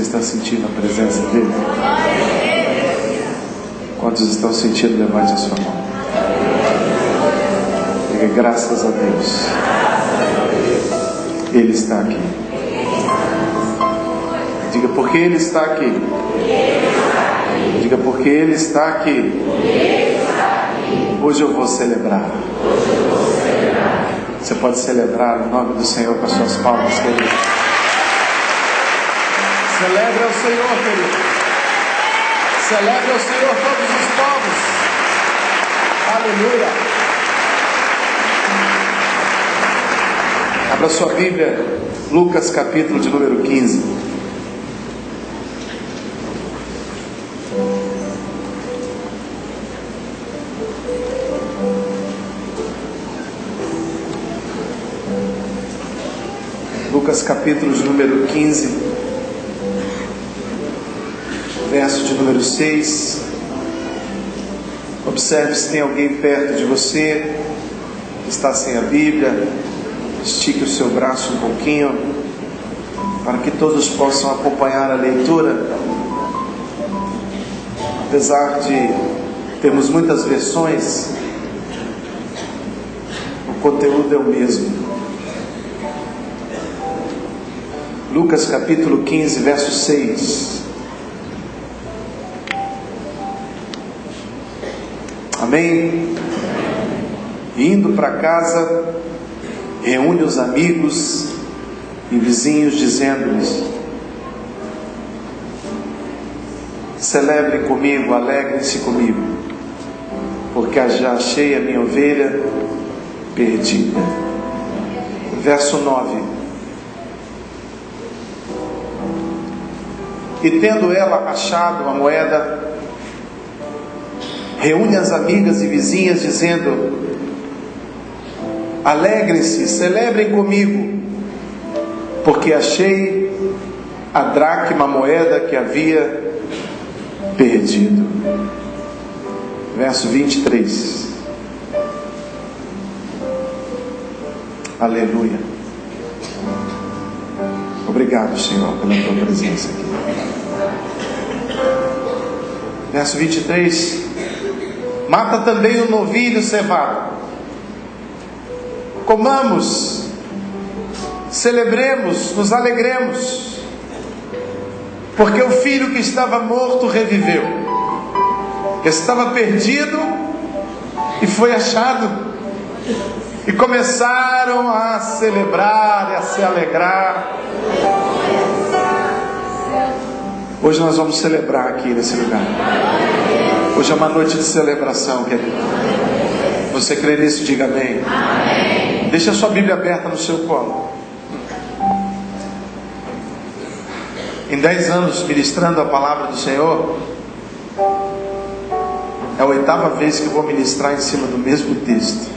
está sentindo a presença dele? Quantos estão sentindo? Levante a sua mão. Diga graças a Deus. Ele está aqui. Diga porque Ele está aqui. Diga porque Ele está aqui. Hoje eu vou celebrar. Você pode celebrar o nome do Senhor com as suas palmas, querido. Celebre ao Senhor, querido. Celebre ao Senhor todos os povos. Aleluia. Abra sua Bíblia, Lucas capítulo de número 15. Lucas capítulo de número 15, verso de número 6. Observe se tem alguém perto de você que está sem a Bíblia. Estique o seu braço um pouquinho para que todos possam acompanhar a leitura. Apesar de termos muitas versões, o conteúdo é o mesmo. Lucas capítulo 15, verso 6. Amém? Indo para casa, reúne os amigos e vizinhos, dizendo-lhes: celebrem comigo, alegrem-se comigo, porque já achei a minha ovelha perdida. Verso 9. E tendo ela achado a moeda, reúne as amigas e vizinhas, dizendo: alegrem-se, celebrem comigo, porque achei a dracma, a moeda que havia perdido. Verso 23. Aleluia. Obrigado, Senhor, pela tua presença aqui. Verso 23. Mata também o novilho cevado. Comamos, celebremos, nos alegremos, porque o filho que estava morto reviveu, estava perdido e foi achado. E começaram a celebrar e a se alegrar. Hoje nós vamos celebrar aqui nesse lugar. Hoje é uma noite de celebração, querido. Você crê nisso? Diga amém. Amém. Deixa a sua Bíblia aberta no seu colo. Em 10 anos ministrando a palavra do Senhor, é a 8ª vez que eu vou ministrar em cima do mesmo texto.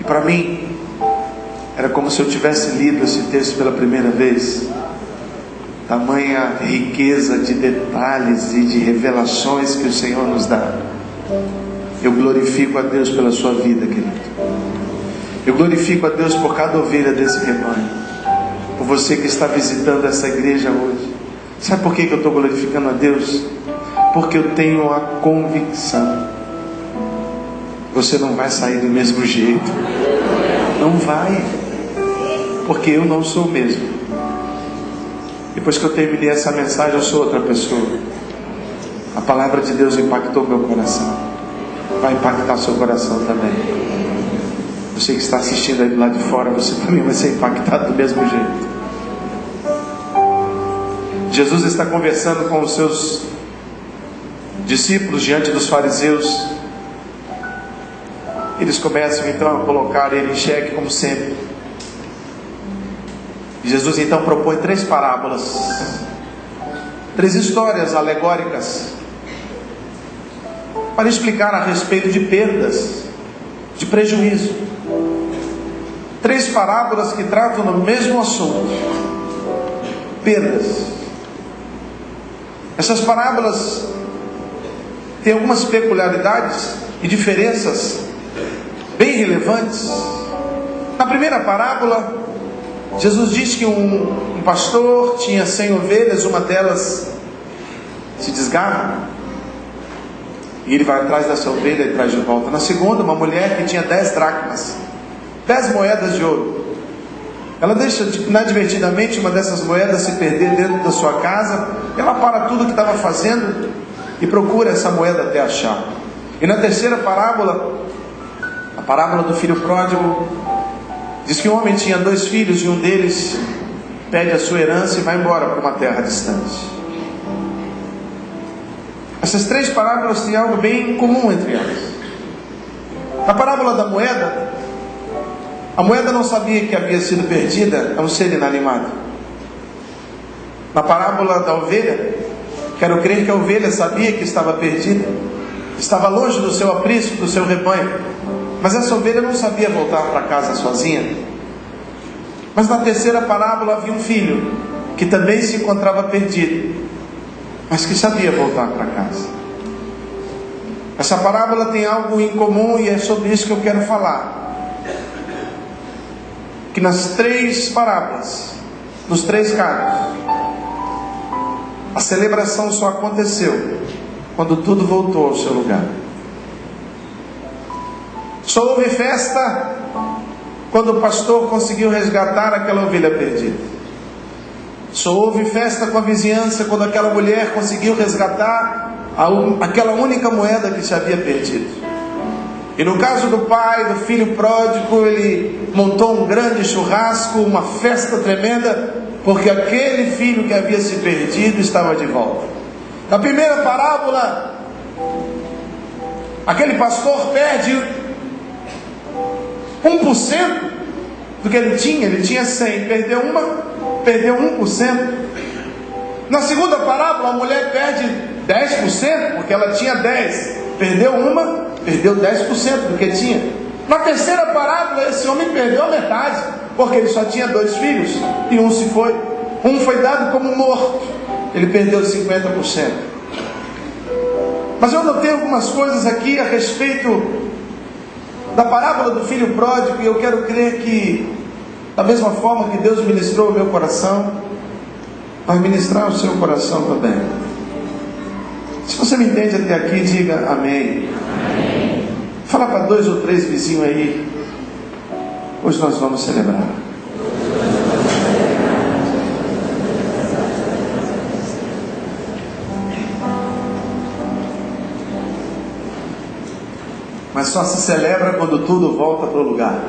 E para mim, era como se eu tivesse lido esse texto pela primeira vez. Tamanha riqueza de detalhes e de revelações que o Senhor nos dá. Eu glorifico a Deus pela sua vida, querido. Eu glorifico a Deus por cada ovelha desse rebanho, por você que está visitando essa igreja hoje. Sabe por que eu estou glorificando a Deus? Porque eu tenho a convicção: você não vai sair do mesmo jeito. Não vai, porque eu não sou o mesmo. Depois que eu terminei essa mensagem, eu sou outra pessoa. A palavra de Deus impactou meu coração, vai impactar seu coração também. Você que está assistindo aí do lado de fora, você também vai ser impactado do mesmo jeito. Jesus está conversando com os seus discípulos diante dos fariseus. Eles começam então a colocar ele em xeque, como sempre. Jesus então propõe 3 parábolas, 3 histórias alegóricas, para explicar a respeito de perdas, de prejuízo. 3 parábolas que tratam do mesmo assunto: perdas. Essas parábolas têm algumas peculiaridades e diferenças bem relevantes. Na primeira parábola, Jesus diz que um pastor tinha 100 ovelhas, uma delas se desgarra, e ele vai atrás dessa ovelha e traz de volta. Na segunda, uma mulher que tinha 10 dracmas, 10 moedas de ouro, ela deixa inadvertidamente uma dessas moedas se perder dentro da sua casa. Ela para tudo que estava fazendo e procura essa moeda até achar. E na terceira parábola, a parábola do filho pródigo, diz que um homem tinha 2 filhos e um deles pede a sua herança e vai embora para uma terra distante. Essas 3 parábolas têm algo bem comum entre elas. Na parábola da moeda, a moeda não sabia que havia sido perdida, é um ser inanimado. Na parábola da ovelha, quero crer que a ovelha sabia que estava perdida, estava longe do seu aprisco, do seu rebanho, mas essa ovelha não sabia voltar para casa sozinha. Mas na terceira parábola havia um filho que também se encontrava perdido, mas que sabia voltar para casa. Essa parábola tem algo em comum e é sobre isso que eu quero falar. Que nas 3 parábolas, nos 3 casos, a celebração só aconteceu quando tudo voltou ao seu lugar. Só houve festa quando o pastor conseguiu resgatar aquela ovelha perdida. Só houve festa com a vizinhança quando aquela mulher conseguiu resgatar aquela única moeda que se havia perdido. E no caso do pai, do filho pródigo, ele montou um grande churrasco, uma festa tremenda, porque aquele filho que havia se perdido estava de volta. Na primeira parábola, aquele pastor perde 1% do que ele tinha 100, perdeu 1%. Na segunda parábola, a mulher perde 10%, porque ela tinha 10, perdeu 10% do que tinha. Na terceira parábola, esse homem perdeu a metade, porque ele só tinha 2 filhos, e um se foi. Um foi dado como morto, ele perdeu 50%. Mas eu notei algumas coisas aqui a respeito da parábola do filho pródigo, e eu quero crer que, da mesma forma que Deus ministrou o meu coração, vai ministrar o seu coração também. Se você me entende até aqui, diga amém. Fala para 2 ou 3 vizinhos aí. Hoje nós vamos celebrar. Mas só se celebra quando tudo volta para o lugar.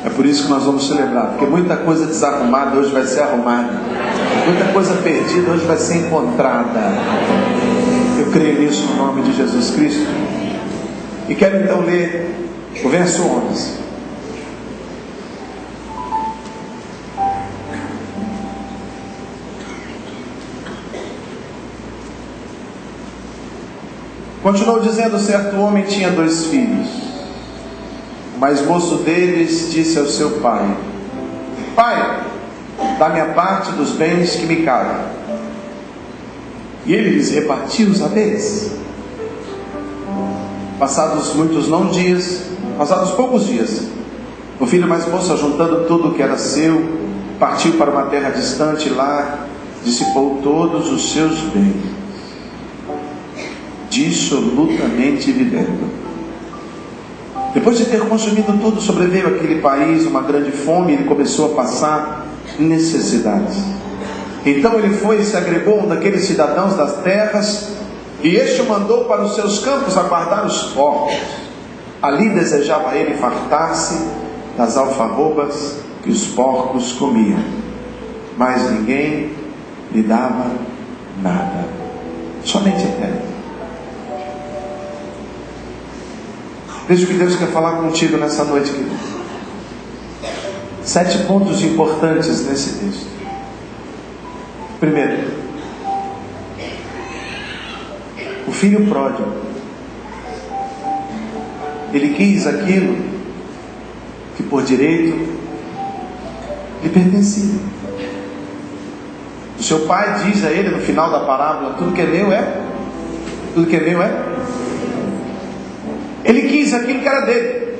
É por isso que nós vamos celebrar, porque muita coisa desarrumada hoje vai ser arrumada, muita coisa perdida hoje vai ser encontrada. Eu creio nisso no nome de Jesus Cristo. E quero então ler o verso 11. Continuou dizendo: certo homem tinha 2 filhos. O mais moço deles disse ao seu pai: Pai, dá-me a parte dos bens que me cabem. E ele lhes repartiu os haveres. Passados poucos dias, o filho mais moço, ajuntando tudo o que era seu, partiu para uma terra distante, e lá dissipou todos os seus bens, dissolutamente vivendo. Depois de ter consumido tudo, sobreveio àquele país uma grande fome, e ele começou a passar necessidades. Então ele foi e se agregou a um daqueles cidadãos das terras, e este o mandou para os seus campos aguardar os porcos. Ali desejava ele fartar-se das alfarrobas que os porcos comiam, mas ninguém lhe dava nada, somente a terra. Veja o que Deus quer falar contigo nessa noite, querido. 7 pontos importantes nesse texto. Primeiro, o filho pródigo, ele quis aquilo que por direito lhe pertencia. O seu pai diz a ele no final da parábola: tudo que é meu é. Ele quis aquilo que era dele,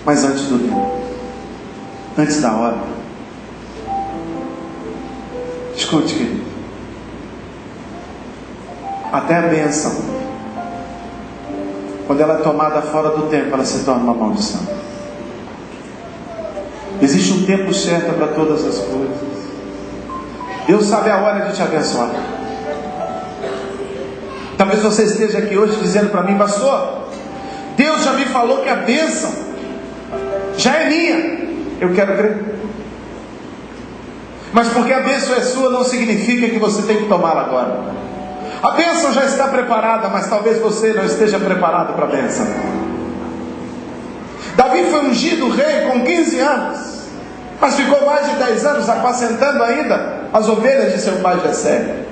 mas antes do tempo. antes da hora. Escute, querido. Até a bênção, quando ela é tomada fora do tempo, ela se torna uma maldição. Existe um tempo certo para todas as coisas. Deus sabe a hora de te abençoar. Talvez você esteja aqui hoje dizendo para mim: pastor, Deus já me falou que a bênção já é minha. Eu quero crer. Mas porque a bênção é sua, não significa que você tem que tomá-la agora. A bênção já está preparada, mas talvez você não esteja preparado para a bênção. Davi foi ungido rei com 15 anos, mas ficou mais de 10 anos apacentando ainda as ovelhas de seu pai Jessé.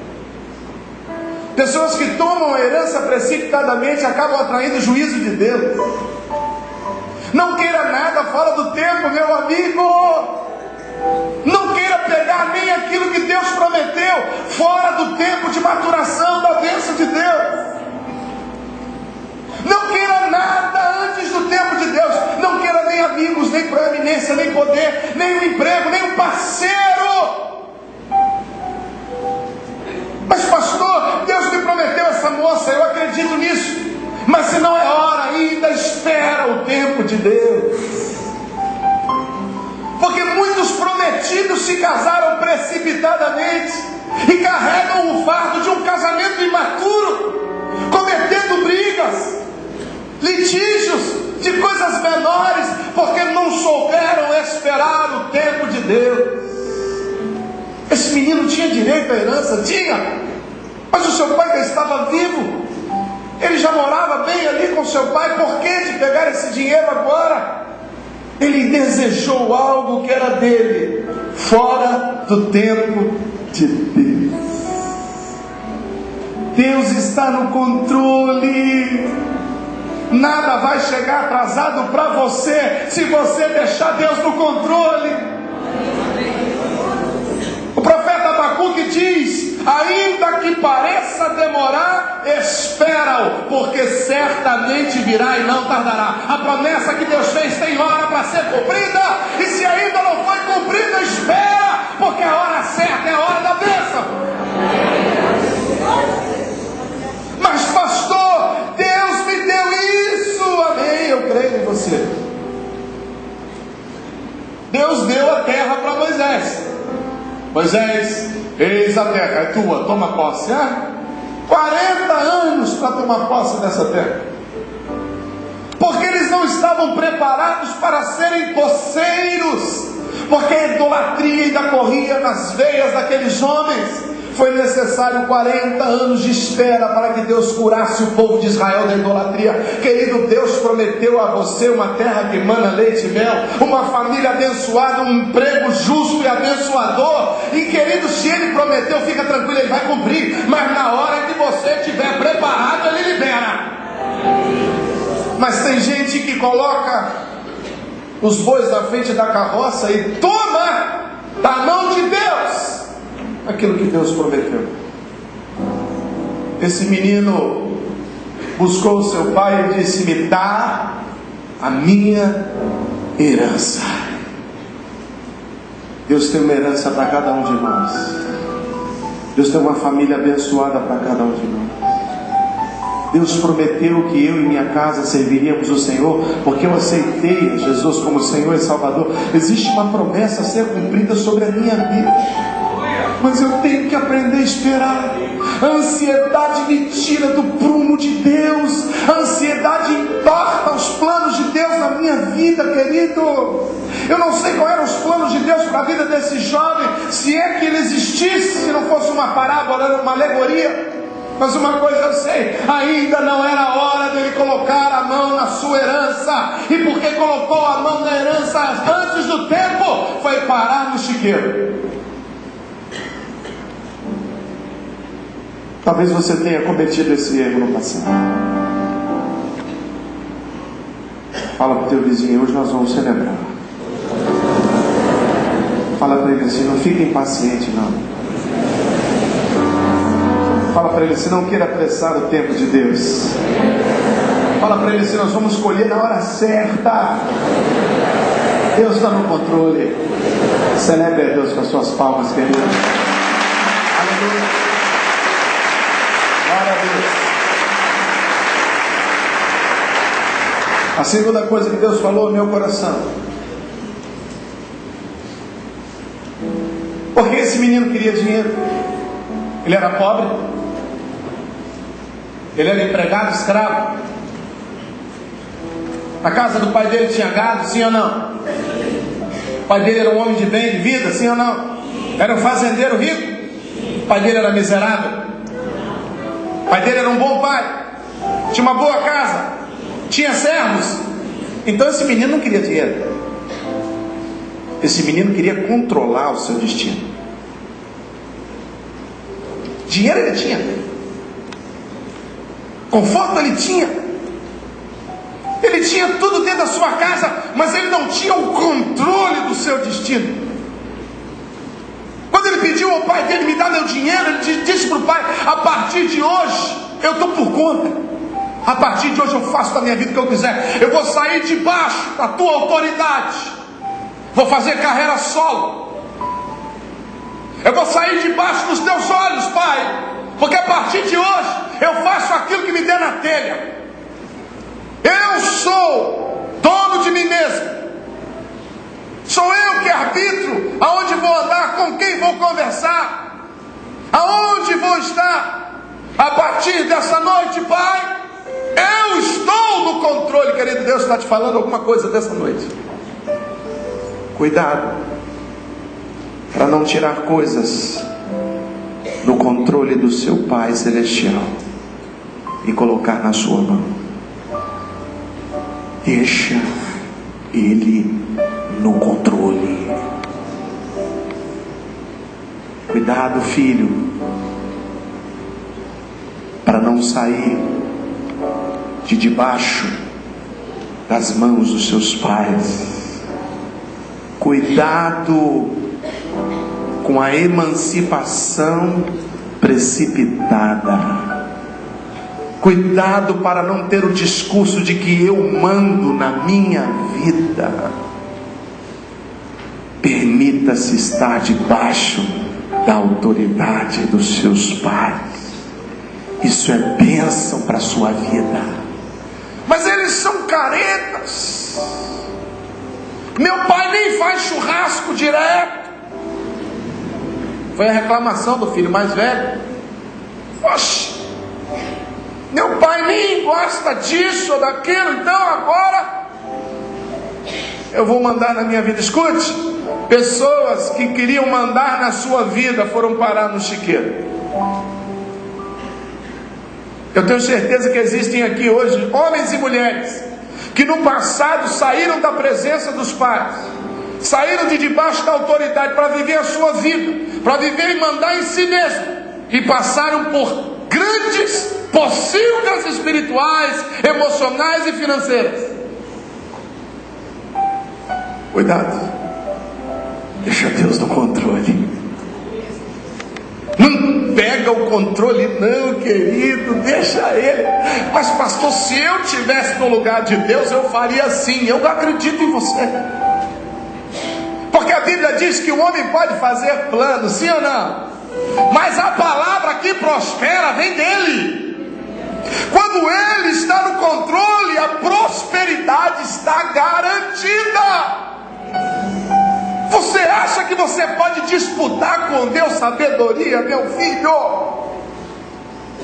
Pessoas que tomam a herança precipitadamente acabam atraindo o juízo de Deus. Não queira nada fora do tempo, meu amigo. Não queira pegar nem aquilo que Deus prometeu fora do tempo de maturação da bênção de Deus. Não queira nada antes do tempo de Deus. Não queira nem amigos, nem proeminência, nem poder, nem um emprego, nem um parceiro. Mas pastor, Deus me prometeu essa moça, eu acredito nisso. Mas se não é hora ainda, espera o tempo de Deus. Porque muitos prometidos se casaram precipitadamente e carregam o fardo de um casamento imaturo, cometendo brigas, litígios de coisas menores, porque não souberam esperar o tempo de Deus. Esse menino tinha direito à herança? Tinha, mas o seu pai já estava vivo, ele já morava bem ali com seu pai. Por que de pegar esse dinheiro agora? Ele desejou algo que era dele, fora do tempo de Deus. Deus está no controle. Nada vai chegar atrasado para você, se você deixar Deus no controle. O profeta Abacuque diz: ainda que pareça demorar, espera-o, porque certamente virá e não tardará. A promessa que Deus fez tem hora para ser cumprida, e se ainda não foi cumprida, espera, porque a hora certa é a hora da bênção. Mas pastor, Deus me deu isso. Amém, eu creio em você. Deus deu a terra para Moisés. Moisés, eis a terra, é tua, toma posse. 40 anos para tomar posse dessa terra. Porque eles não estavam preparados para serem poceiros. Porque a idolatria ainda corria nas veias daqueles homens. Foi necessário 40 anos de espera para que Deus curasse o povo de Israel da idolatria. Querido, Deus prometeu a você uma terra que emana leite e mel, uma família abençoada, um emprego justo e abençoador. E querido, se Ele prometeu, fica tranquilo, Ele vai cumprir. Mas na hora que você estiver preparado, Ele libera. Mas tem gente que coloca os bois na frente da carroça e toma da mão de Deus aquilo que Deus prometeu. Esse menino buscou o seu pai e disse: me dá a minha herança. Deus tem uma herança para cada um de nós. Deus tem uma família abençoada para cada um de nós. Deus prometeu que eu e minha casa serviríamos o Senhor, porque eu aceitei Jesus como Senhor e Salvador. Existe uma promessa a ser cumprida sobre a minha vida, mas eu tenho que aprender a esperar. A ansiedade me tira do prumo de Deus. A ansiedade entorta os planos de Deus na minha vida, querido. Eu não sei quais eram os planos de Deus para a vida desse jovem, se é que ele existisse, se não fosse uma parábola, era uma alegoria. Mas uma coisa eu sei, ainda não era hora dele colocar a mão na sua herança. E porque colocou a mão na herança antes do tempo, foi parar no chiqueiro. Talvez você tenha cometido esse erro no passado. Fala para o teu vizinho: hoje nós vamos celebrar. Fala para ele assim: não fique impaciente não. Fala para ele assim: não queira apressar o tempo de Deus. Fala para ele assim: nós vamos escolher na hora certa. Deus está no controle. Celebre a Deus com as suas palmas, querido. Aleluia. Glória a Deus. A segunda coisa que Deus falou no meu coração: porque esse menino queria dinheiro. Ele era pobre, ele era empregado, escravo. Na casa do pai dele tinha gado, sim ou não? O pai dele era um homem de bem, de vida, sim ou não? Era um fazendeiro rico. O pai dele era miserável. O pai dele era um bom pai, tinha uma boa casa, tinha servos. Então esse menino não queria dinheiro. Esse menino queria controlar o seu destino. Dinheiro ele tinha, conforto ele tinha, ele tinha tudo dentro da sua casa, mas ele não tinha o controle do seu destino. Quando ele pediu ao pai dele: me dá meu dinheiro, ele disse para o pai: a partir de hoje eu estou por conta, a partir de hoje eu faço da minha vida o que eu quiser, eu vou sair debaixo da tua autoridade, vou fazer carreira solo, eu vou sair debaixo dos teus olhos, pai, porque a partir de hoje eu faço aquilo que me der na telha. Eu sou dono de mim mesmo. Sou eu que arbitro aonde vou andar, com quem vou conversar, aonde vou estar. A partir dessa noite, pai, eu estou no controle. Querido, Deus está te falando alguma coisa dessa noite. Cuidado para não tirar coisas do controle do seu Pai Celestial e colocar na sua mão. Deixa Ele no controle. Cuidado, filho, para não sair de debaixo das mãos dos seus pais. Cuidado com a emancipação precipitada. Cuidado para não ter o discurso de que eu mando na minha vida. Permita-se estar debaixo da autoridade dos seus pais. Isso é bênção para a sua vida. Mas eles são caretas. Meu pai nem faz churrasco direto. Foi a reclamação do filho mais velho. Oxe, meu pai nem gosta disso ou daquilo, então agora eu vou mandar na minha vida. Escute, pessoas que queriam mandar na sua vida foram parar no chiqueiro. Eu tenho certeza que existem aqui hoje homens e mulheres que no passado saíram da presença dos pais, saíram de debaixo da autoridade para viver a sua vida, para viver e mandar em si mesmo, e passaram por grandes pocilgas espirituais, emocionais e financeiras. Cuidado, deixa Deus no controle. Não pega o controle não, querido, deixa Ele. Mas pastor, se eu estivesse no lugar de Deus, eu faria assim. Eu acredito em você, porque a Bíblia diz que o homem pode fazer planos, sim ou não? Mas a palavra que prospera vem dele. Quando Ele está no controle, a prosperidade está garantida. Você acha que você pode disputar com Deus sabedoria, meu filho?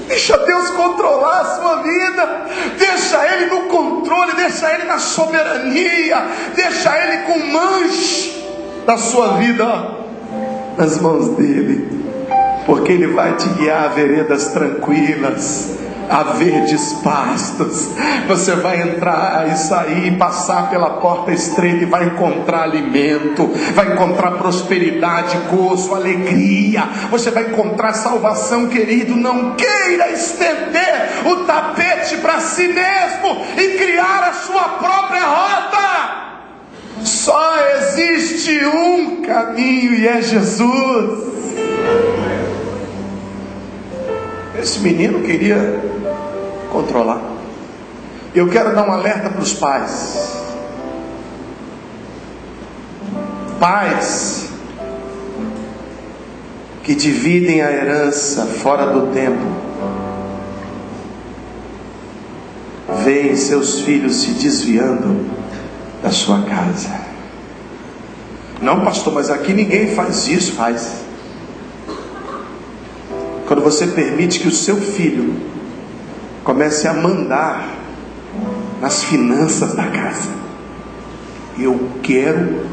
Deixa Deus controlar a sua vida. Deixa Ele no controle, deixa Ele na soberania, deixa Ele com o manche da sua vida nas mãos dEle, porque Ele vai te guiar a veredas tranquilas, a verdes pastos. Você vai entrar e sair, passar pela porta estreita e vai encontrar alimento, vai encontrar prosperidade, gozo, alegria. Você vai encontrar salvação, querido. Não queira estender o tapete para si mesmo e criar a sua própria rota. Só existe um caminho e é Jesus. Esse menino queria controlar. Eu quero dar um alerta para os pais. Pais que dividem a herança fora do tempo, veem seus filhos se desviando da sua casa. Não, pastor, mas aqui ninguém faz isso. Faz. Quando você permite que o seu filho comece a mandar nas finanças da casa, eu quero,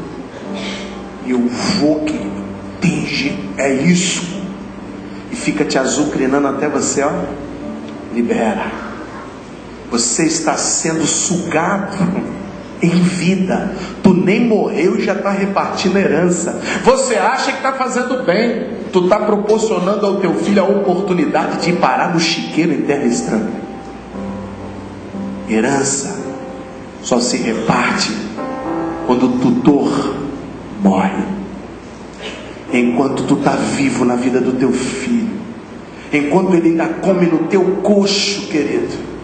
eu vou, que entende, é isso, e fica te azucrinando até você, ó, libera. Você está sendo sugado em vida. Tu nem morreu e já está repartindo herança. Você acha que está fazendo bem. Tu está proporcionando ao teu filho a oportunidade de ir parar no chiqueiro em terra estranha. Herança só se reparte quando o tutor morre. Enquanto tu está vivo na vida do teu filho, enquanto ele ainda come no teu coxo, querido,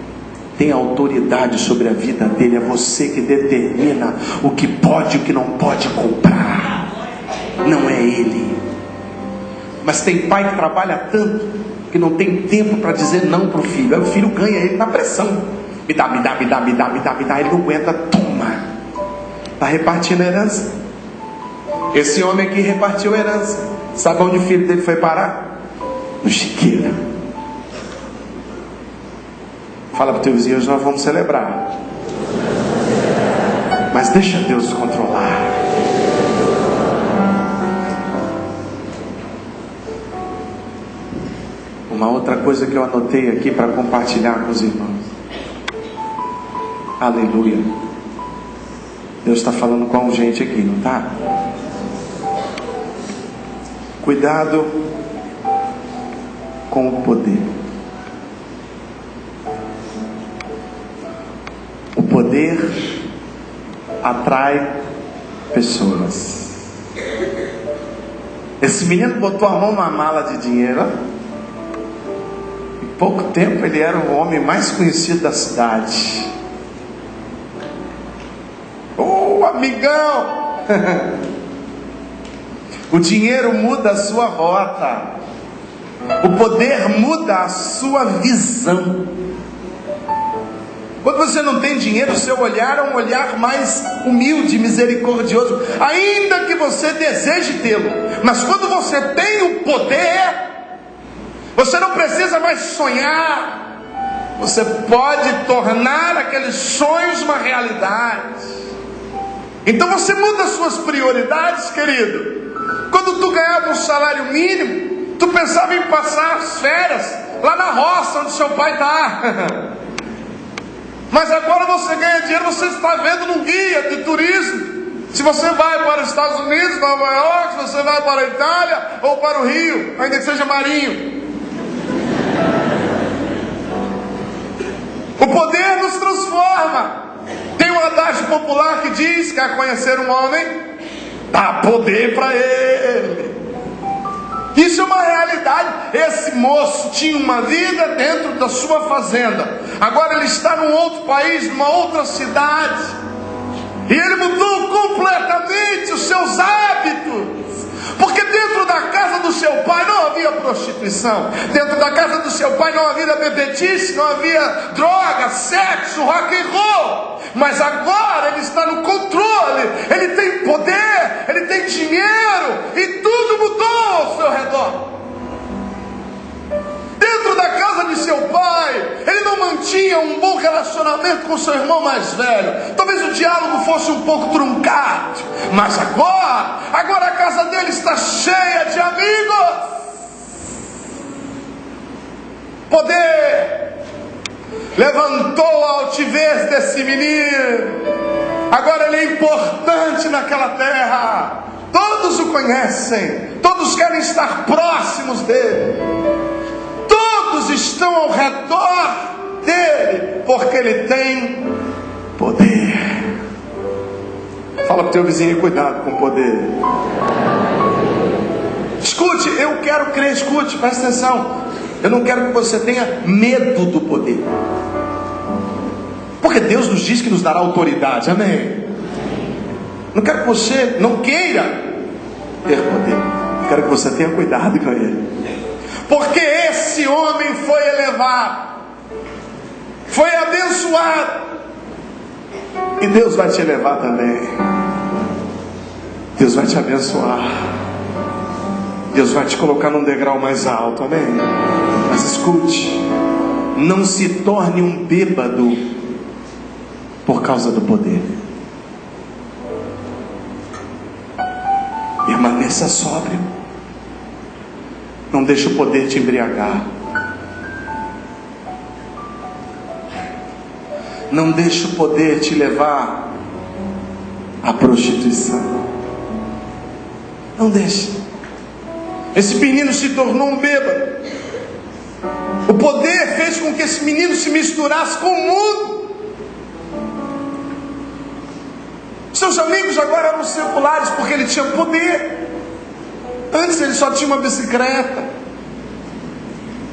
tem autoridade sobre a vida dele. É você que determina o que pode e o que não pode comprar, não é ele. Mas tem pai que trabalha tanto que não tem tempo para dizer não para o filho. Aí o filho ganha ele na pressão. Me dá, me dá, me dá, me dá, me dá, me dá. Ele não aguenta, toma. Está repartindo a herança. Esse homem aqui repartiu a herança. Sabe onde o filho dele foi parar? No chiqueiro. Fala para o teu vizinho, hoje nós vamos celebrar. Mas deixa Deus controlar. Uma outra coisa que eu anotei aqui para compartilhar com os irmãos. Aleluia. Deus está falando com a gente aqui, não está? Cuidado com o poder. O poder atrai pessoas. Esse menino botou a mão na mala de dinheiro. Em pouco tempo ele era o homem mais conhecido da cidade. Oh, amigão! O dinheiro muda a sua rota. O poder muda a sua visão. Quando você não tem dinheiro, o seu olhar é um olhar mais humilde, misericordioso, ainda que você deseje tê-lo. Mas quando você tem o poder, você não precisa mais sonhar. Você pode tornar aqueles sonhos uma realidade. Então você muda as suas prioridades, querido. Quando tu ganhava um salário mínimo, tu pensava em passar as férias lá na roça onde seu pai está. Mas agora você ganha dinheiro, você está vendo num guia de turismo. Se você vai para os Estados Unidos, Nova York, se você vai para a Itália ou para o Rio, ainda que seja marinho. O poder nos transforma. Tem um adágio popular que diz: quer conhecer um homem? Dá poder para ele. Isso é uma realidade. Esse moço tinha uma vida dentro da sua fazenda. Agora ele está num outro país, numa outra cidade. E ele mudou completamente os seus hábitos. Porque dentro da casa do seu pai não havia prostituição. Dentro da casa do seu pai não havia bebedice, não havia droga, sexo, rock and roll. Mas agora ele está no controle. Ele tem poder, ele tem dinheiro. E tudo mudou ao seu redor. Dentro da casa de seu pai, ele não mantinha um bom relacionamento com seu irmão mais velho. Talvez o diálogo fosse um pouco truncado. Mas agora a casa dele está cheia de amigos. Poder levantou a altivez desse menino. Agora ele é importante naquela terra. Todos o conhecem. Todos querem estar próximos dele. Todos estão ao redor dele, porque ele tem poder. Fala para o teu vizinho, cuidado com o poder. Escute, eu quero crer, escute, presta atenção. Eu não quero que você tenha medo do poder. Porque Deus nos diz que nos dará autoridade, amém? Não quero que você não queira ter poder. Quero que você tenha cuidado com ele. Porque esse homem foi elevado, foi abençoado, e Deus vai te elevar também. Deus vai te abençoar. Deus vai te colocar num degrau mais alto, amém? Mas escute, não se torne um bêbado por causa do poder. Permaneça sóbrio. Não deixe o poder te embriagar. Não deixe o poder te levar à prostituição. Não deixe. Esse menino se tornou um bêbado. O poder fez com que esse menino se misturasse com o mundo. Seus amigos agora eram seculares porque ele tinha poder. Antes ele só tinha uma bicicleta.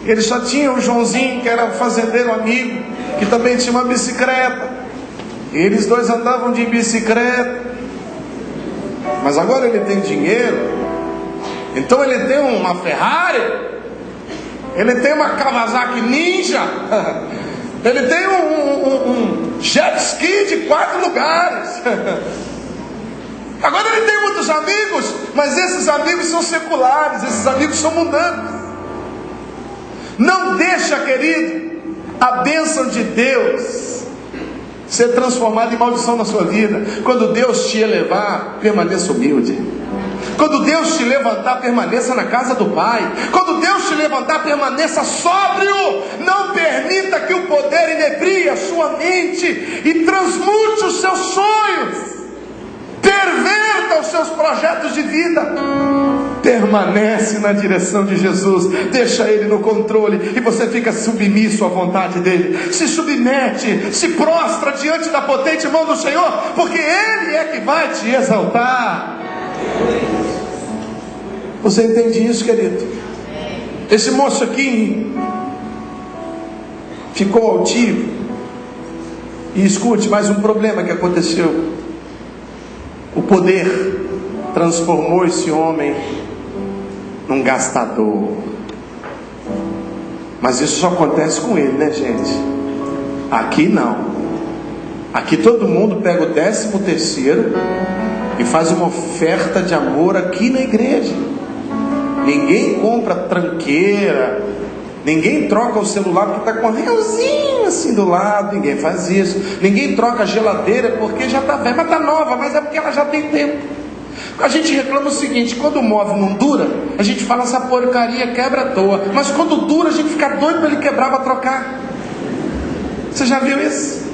Ele só tinha o Joãozinho, que era o fazendeiro amigo, que também tinha uma bicicleta. Eles dois andavam de bicicleta. Mas agora ele tem dinheiro. Então ele tem uma Ferrari. Ele tem uma Kawasaki Ninja. Ele tem um jet ski de 4 lugares. Agora ele tem muitos amigos, mas esses amigos são seculares, esses amigos são mundanos. Não deixa, querido, a bênção de Deus ser transformada em maldição na sua vida. Quando Deus te elevar, permaneça humilde. Quando Deus te levantar, permaneça na casa do Pai. Quando Deus te levantar, permaneça sóbrio. Não permita que o poder inebrie a sua mente e transmute os seus sonhos, perverta os seus projetos de vida. Permanece na direção de Jesus, deixa Ele no controle, e você fica submisso à vontade dEle. Se submete, se prostra diante da potente mão do Senhor, porque Ele é que vai te exaltar. Você entende isso, querido? Esse moço aqui ficou altivo. E escute, mais um problema que aconteceu. O poder transformou esse homem num gastador. Mas isso só acontece com ele, né, gente? Aqui não. Aqui todo mundo pega o 13º e faz uma oferta de amor aqui na igreja. Ninguém compra tranqueira, ninguém troca o celular porque está com um realzinho assim do lado, ninguém faz isso. Ninguém troca a geladeira porque já está velha, mas está nova, mas é porque ela já tem tempo. A gente reclama o seguinte: quando o móvel não dura, a gente fala essa porcaria quebra à toa, mas quando dura a gente fica doido para ele quebrar, para trocar. Você já viu isso?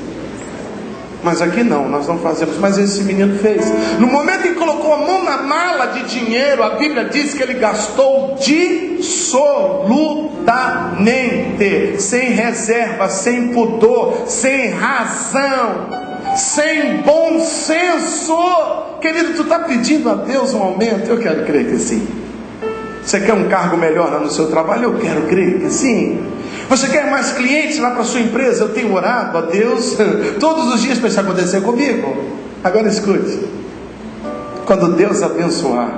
Mas aqui não, nós não fazemos. Mas esse menino fez. No momento em que colocou a mão na mala de dinheiro, a Bíblia diz que ele gastou dissolutamente, sem reserva, sem pudor, sem razão, sem bom senso. Querido, tu está pedindo a Deus um aumento? Eu quero crer que sim. Você quer um cargo melhor lá no seu trabalho? Eu quero crer que sim. Você quer mais clientes lá para a sua empresa? Eu tenho orado a Deus todos os dias para isso acontecer comigo. Agora escute: quando Deus abençoar,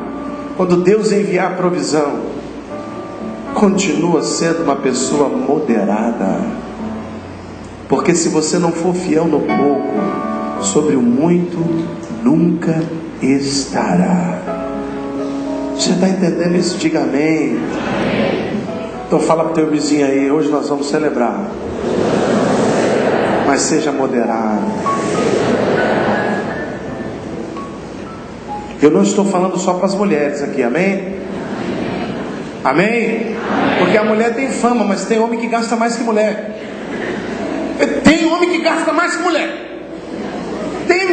quando Deus enviar provisão, continua sendo uma pessoa moderada. Porque se você não for fiel no pouco, sobre o muito nunca estará. Você está entendendo isso? Diga amém. Então fala para o teu vizinho aí: hoje nós vamos celebrar, mas seja moderado. Eu não estou falando só para as mulheres aqui, amém? Amém? Porque a mulher tem fama, mas tem homem que gasta mais que mulher. Tem homem que gasta mais que mulher. Tem.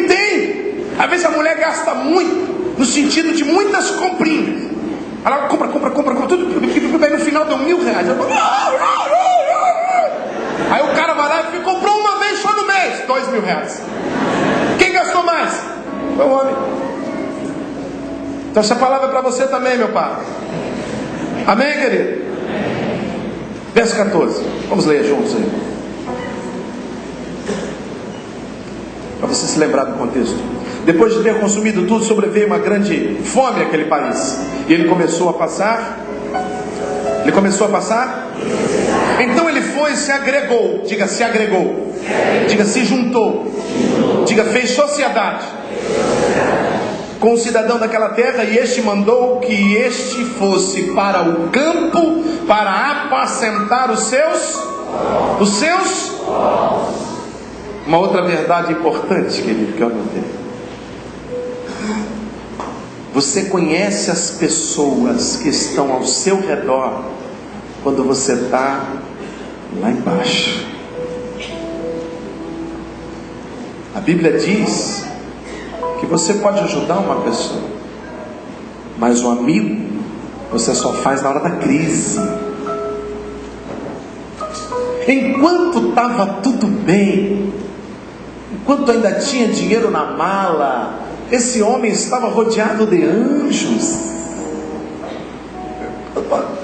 Às vezes a mulher gasta muito, no sentido de muitas comprinhas. Ela compra tudo, aí no final deu R$1.000. Aí o cara vai lá e comprou uma vez só no mês, R$2.000. Quem gastou mais? Foi o homem. Então essa palavra é para você também, meu pai. Amém, querido? Verso 14. Vamos ler juntos aí. Para você se lembrar do contexto. Depois de ter consumido tudo, sobreveio uma grande fome naquele país. E ele começou a passar. Então ele foi e se agregou. Diga, se agregou. Diga, se juntou. Diga, fez sociedade com o cidadão daquela terra. E este mandou que este fosse para o campo para apacentar os seus. Uma outra verdade importante, querido, que eu notei. Você conhece as pessoas que estão ao seu redor quando você está lá embaixo. A Bíblia diz que você pode ajudar uma pessoa, mas o amigo você só faz na hora da crise. Enquanto estava tudo bem, enquanto ainda tinha dinheiro na mala, esse homem estava rodeado de anjos.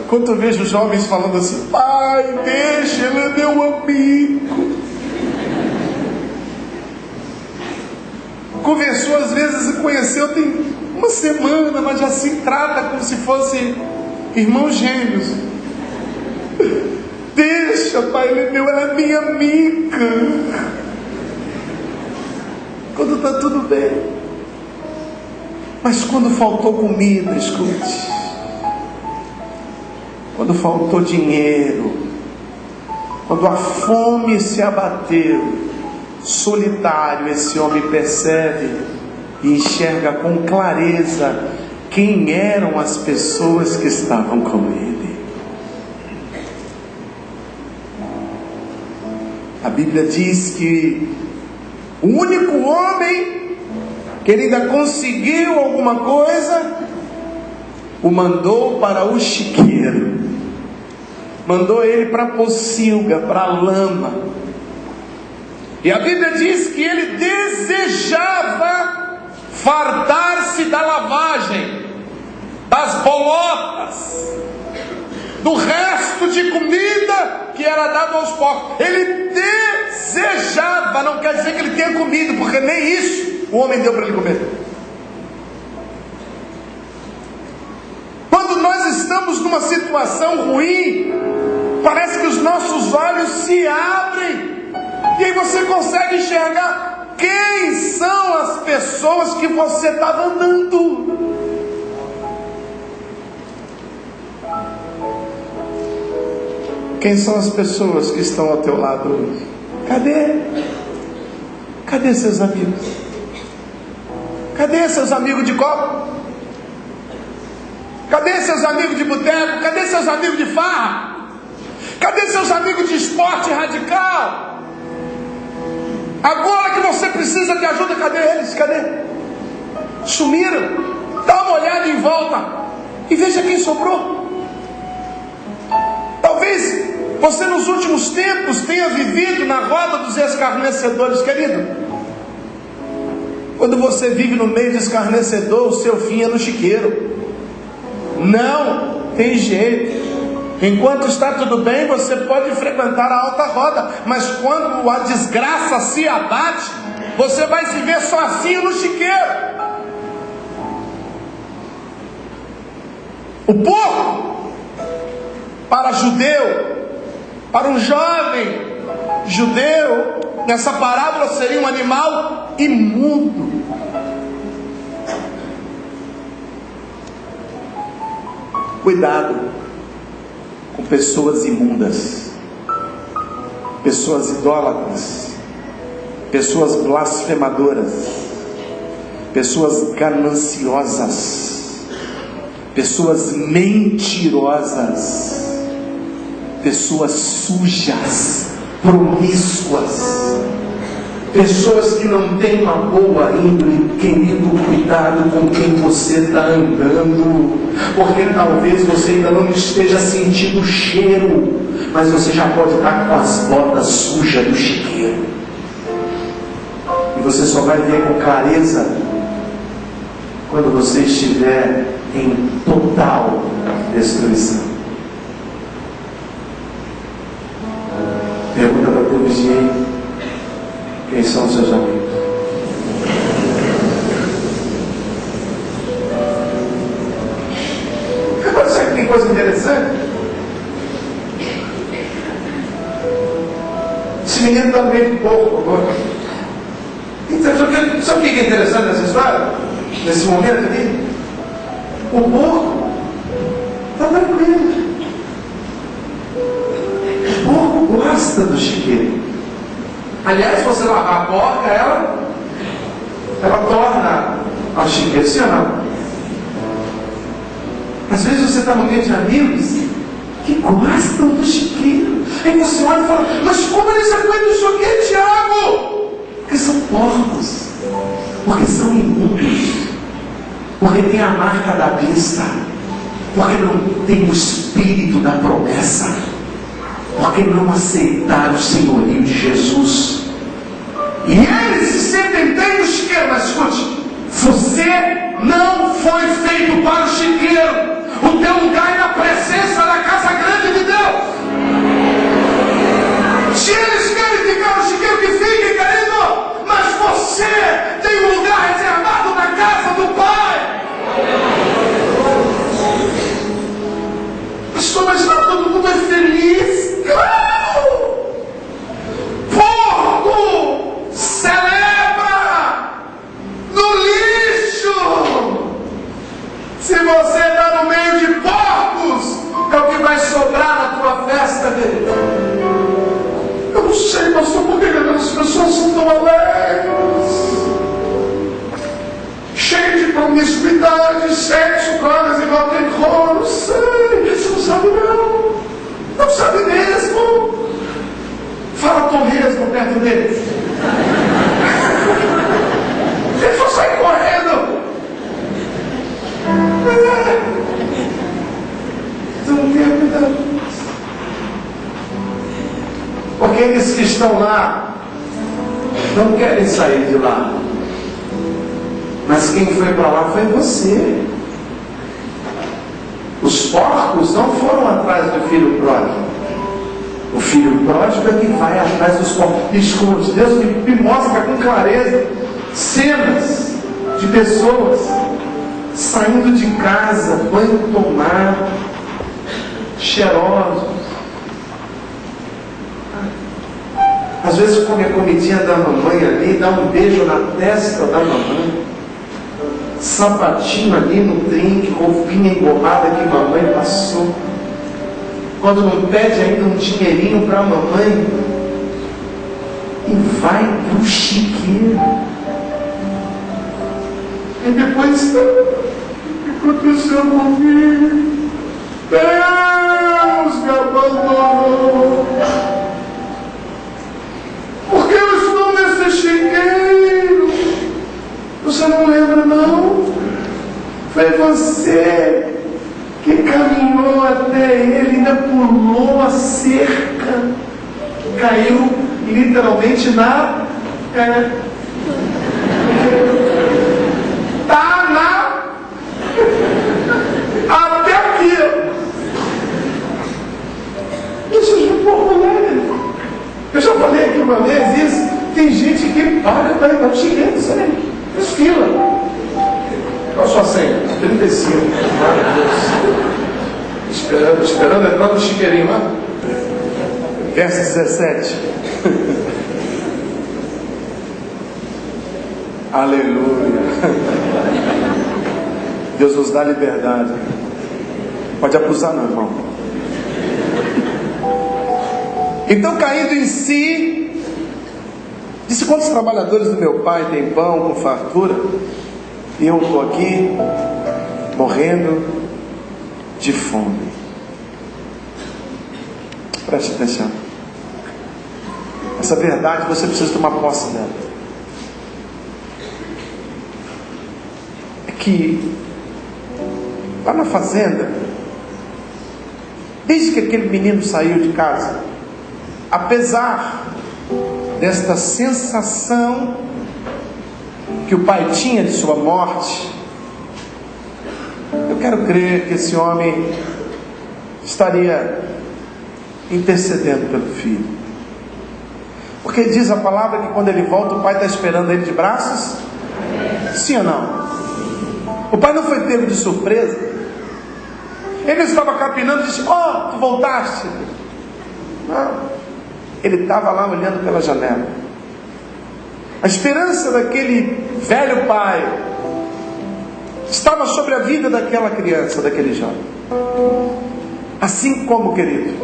Quando eu vejo jovens falando assim: pai, deixa, ele é meu amigo. Conversou às vezes e conheceu tem uma semana, mas já se trata como se fosse irmãos gêmeos. Deixa, pai, ele é meu, ela é minha amiga. Quando está tudo bem. Mas quando faltou comida, escute, quando faltou dinheiro, quando a fome se abateu, solitário, esse homem percebe e enxerga com clareza quem eram as pessoas que estavam com ele. A Bíblia diz que o único homem que ele ainda conseguiu alguma coisa, o mandou para o chiqueiro, mandou ele para a pocilga, para a lama. E a Bíblia diz que ele desejava fartar-se da lavagem, das bolotas, do resto de comida que era dado aos porcos. Ele desejava, não quer dizer que ele tenha comido, porque nem isso o homem deu para ele comer. Quando nós estamos numa situação ruim, parece que os nossos olhos se abrem, e aí você consegue enxergar quem são as pessoas que você estava andando. Quem são as pessoas que estão ao teu lado hoje? Cadê seus amigos? Cadê seus amigos de copo? Cadê seus amigos de boteco? Cadê seus amigos de farra? Cadê seus amigos de esporte radical? Agora que você precisa de ajuda, cadê eles? Cadê? Sumiram. Dá uma olhada em volta e veja quem sobrou. Talvez você nos últimos tempos tenha vivido na roda dos escarnecedores, querido. Quando você vive no meio do escarnecedor, o seu fim é no chiqueiro. Não tem jeito. Enquanto está tudo bem, você pode frequentar a alta roda, mas quando a desgraça se abate, você vai se ver sozinho no chiqueiro. O porco, para judeu, para um jovem judeu, nessa parábola seria um animal imundo. Cuidado com pessoas imundas, pessoas idólatras, pessoas blasfemadoras, pessoas gananciosas, pessoas mentirosas, pessoas sujas, promíscuas, pessoas que não têm uma boa índole. Querido, cuidado com quem você está andando, porque talvez você ainda não esteja sentindo o cheiro, mas você já pode estar com as botas sujas do chiqueiro, e você só vai ver com clareza quando você estiver em total destruição. Pergunta para teu vizinho: quem são os seus amigos? coisa interessante? Esse menino está no meio do porco agora. Sabe o que é interessante nessa história? Nesse momento aqui? O porco está tranquilo. O porco gosta do chiqueiro. Aliás, se você lavar a porca, ela torna ao chiqueiro, sim ou não? Às vezes você está no meio de amigos que gostam do chiqueiro. Aí você olha e fala, mas como eles aguentam o chiqueiro, Tiago? Porque são porcos, porque são imundos, porque tem a marca da besta, porque não tem o espírito da promessa, porque não aceitaram o senhorio de Jesus. E eles se sentem bem no chiqueiro. Mas escute, você não foi feito para o chiqueiro. O teu lugar é na presença da casa grande de Deus. Se eles querem ficar no chiqueiro, que fiquem, querido. Mas você tem um lugar reservado na casa do Pai. Pastor, mas lá todo mundo é feliz. Claro! Porco celebra no lixo. Se você está no meio de porcos, é o que vai sobrar na tua festa, querido. Eu não sei, pastor, por que as pessoas são tão alegres? Cheio de promiscuidade, sexo, drogas e rock and roll. Não sei, você não sabe não. Não sabe mesmo. Fala torresmo perto deles. Eles só saem correndo. Então tenha cuidado. Porque eles que estão lá não querem sair de lá. Mas quem foi para lá foi você. Os porcos não foram atrás do filho pródigo. O filho pródigo é que vai atrás dos porcos. Esconde. Deus me mostra com clareza cenas de pessoas saindo de casa, banho tomado, cheirosos. Às vezes come a comidinha da mamãe ali, dá um beijo na testa da mamãe, sapatinho ali no trinque, roupinha emborrada que mamãe passou. Quando não pede ainda um dinheirinho para a mamãe, e vai pro chiqueiro. E depois, o que aconteceu comigo? Deus me abandonou. Porque eu estou nesse chiqueiro. Você não lembra não? Foi você que caminhou até ele, ainda pulou a cerca, caiu literalmente na até aqui. Isso é popular. Eu já falei aqui uma vez isso. Tem gente que paga para ir para o chiqueiro, sabe? Faz fila. Qual a sua senha? 35. Esperando entrar no chiqueirinho lá. Verso 17. Aleluia. Deus nos dá liberdade. Pode abusar não, irmão. Então, caindo em si, disse: quantos trabalhadores do meu pai têm pão com fartura, e eu estou aqui morrendo de fome. Preste atenção. Essa verdade você precisa tomar posse dela. É que lá na fazenda, desde que aquele menino saiu de casa, apesar desta sensação que o pai tinha de sua morte, eu quero crer que esse homem estaria intercedendo pelo filho. Porque diz a palavra que quando ele volta, o pai está esperando ele de braços. Sim ou não? O pai não foi pego de surpresa. Ele estava capinando e disse: tu voltaste? Não. Ele estava lá olhando pela janela. A esperança daquele velho pai estava sobre a vida daquela criança, daquele jovem. Assim como, querido,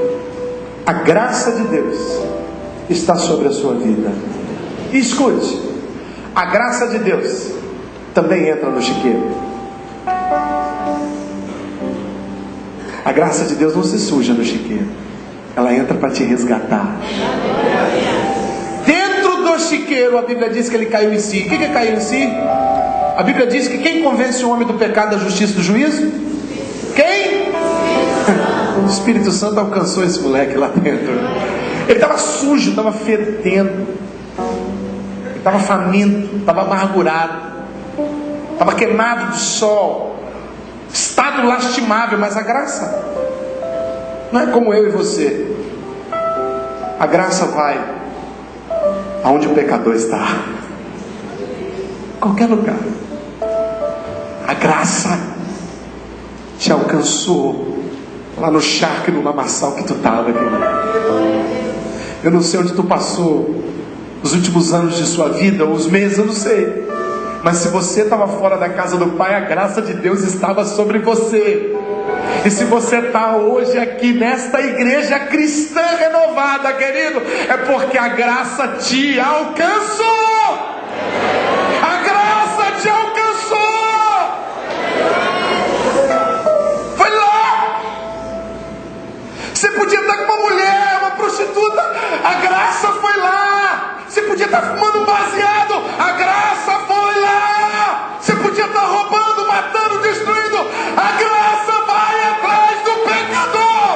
a graça de Deus está sobre a sua vida. E escute, a graça de Deus também entra no chiqueiro. A graça de Deus não se suja no chiqueiro. Ela entra para te resgatar. Dentro do chiqueiro, a Bíblia diz que ele caiu em si. O que é cair em si? A Bíblia diz que quem convence o homem do pecado, da justiça e do juízo? Quem? O Espírito Santo alcançou esse moleque lá dentro. Ele estava sujo, estava fedendo, ele estava faminto, estava amargurado, estava queimado do sol, estado lastimável. Mas a graça não é como eu e você. A graça vai aonde o pecador está, qualquer lugar. A graça te alcançou lá no charque, no lamaçal que tu estava, querido. Eu não sei onde tu passou os últimos anos de sua vida, ou os meses, eu não sei. Mas se você estava fora da casa do Pai, a graça de Deus estava sobre você. E se você está hoje aqui nesta igreja cristã renovada, querido, é porque a graça te alcançou. A graça te alcançou. Foi lá. Você podia estar com uma mulher, uma prostituta, a graça foi lá. Você podia estar fumando um baseado, a graça foi lá. Você podia estar roubando, matando, destruindo, a graça vai atrás do pecador.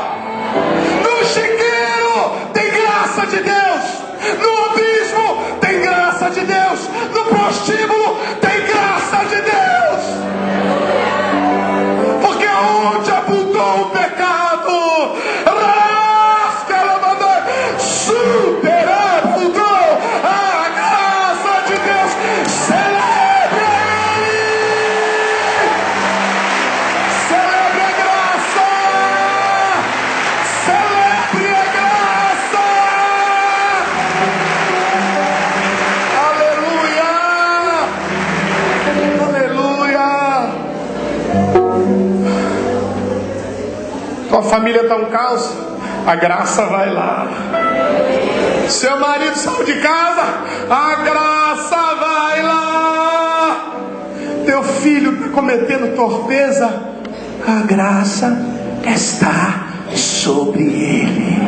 No chiqueiro tem graça de Deus. No abismo tem graça de Deus. No prostíbulo tem graça de Deus. Porque aonde abundou o pecado, superabundou a graça de Deus. Celebre Ele! Celebre a graça! Celebre a graça! Aleluia! Aleluia! Tua família está um caos, a graça vai lá. Seu marido saiu de casa, a graça vai lá. Teu filho está cometendo torpeza, a graça está sobre ele.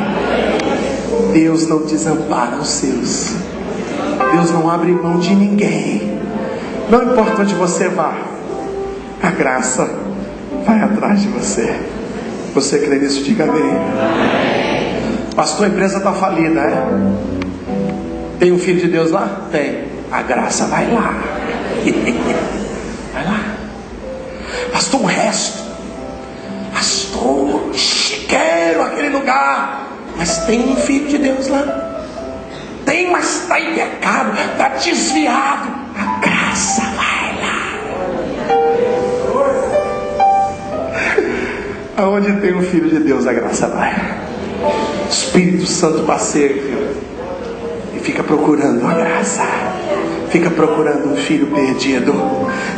Deus não desampara os seus. Deus não abre mão de ninguém. Não importa onde você vá, a graça vai atrás de você. Você crê nisso? Diga amém. Pastor, a empresa está falida, é? Tem um filho de Deus lá? Tem. A graça vai lá. Vai lá. Pastor, o resto. Pastor, chiqueiro aquele lugar. Mas tem um filho de Deus lá. Tem, mas está em pecado, está desviado. A graça vai lá. Aonde tem um filho de Deus, a graça vai. Espírito Santo passeia e fica procurando a graça. Fica procurando um filho perdido.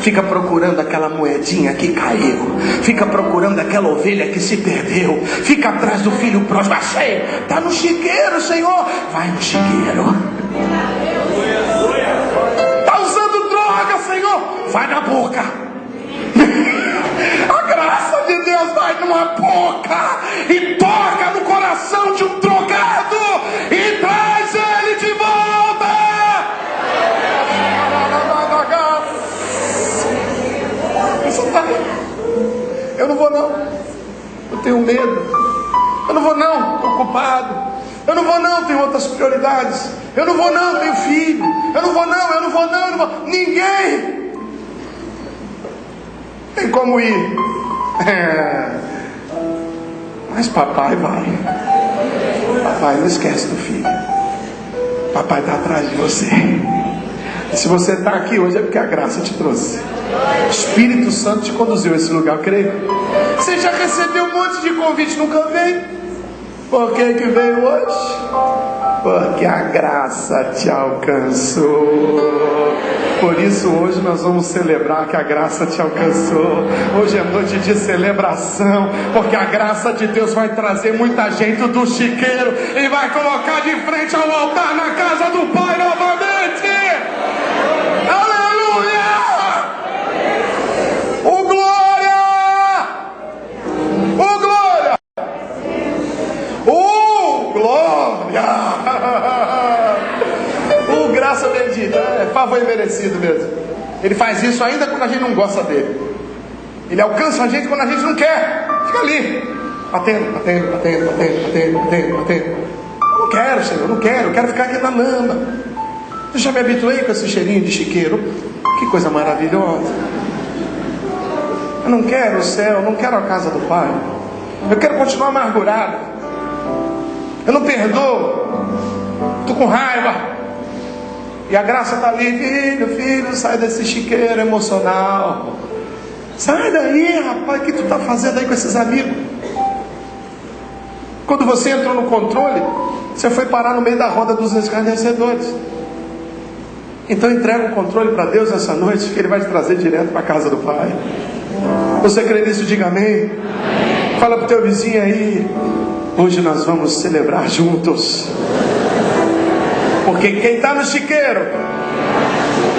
Fica procurando aquela moedinha que caiu. Fica procurando aquela ovelha que se perdeu. Fica atrás do filho próximo. Achei, está no chiqueiro, Senhor. Vai no chiqueiro. Está usando droga, Senhor. Vai na boca. A graça de Deus vai numa boca e toca no coração de um drogado e traz ele de volta. Eu não vou não. Eu tenho medo. Eu não vou não. Estou ocupado. Eu não vou não. Tenho outras prioridades. Eu não vou não. Tenho filho. Eu não vou não. Eu não vou não. Eu não vou. Ninguém tem como ir. Mas papai vai. Papai não esquece do filho. Papai está atrás de você. E se você está aqui hoje é porque a graça te trouxe. O Espírito Santo te conduziu a esse lugar, eu creio. Você já recebeu um monte de convite, nunca veio. Por que veio hoje? Porque a graça te alcançou. Por isso hoje nós vamos celebrar que a graça te alcançou. Hoje é noite de celebração, porque a graça de Deus vai trazer muita gente do chiqueiro e vai colocar de frente ao altar na casa do Pai novamente. Aleluia! Oh glória! Oh glória! Oh glória! Oh graça bendita, é favor imerecido mesmo. Ele faz isso ainda quando a gente não gosta dele. Ele alcança a gente quando a gente não quer. Fica ali, batendo. Eu não quero, Senhor, eu quero ficar aqui na lama. Eu já me habituei com esse cheirinho de chiqueiro. Que coisa maravilhosa. Eu não quero o céu, eu não quero a casa do Pai. Eu quero continuar amargurado. Eu não perdoo. Estou com raiva. E a graça está ali, filho, sai desse chiqueiro emocional. Sai daí, rapaz, o que tu está fazendo aí com esses amigos? Quando você entrou no controle, você foi parar no meio da roda dos escarnecedores. Então entrega o controle para Deus essa noite, que Ele vai te trazer direto para a casa do Pai. Você crê nisso? Diga amém. Fala para o teu vizinho aí, hoje nós vamos celebrar juntos. Porque quem está no chiqueiro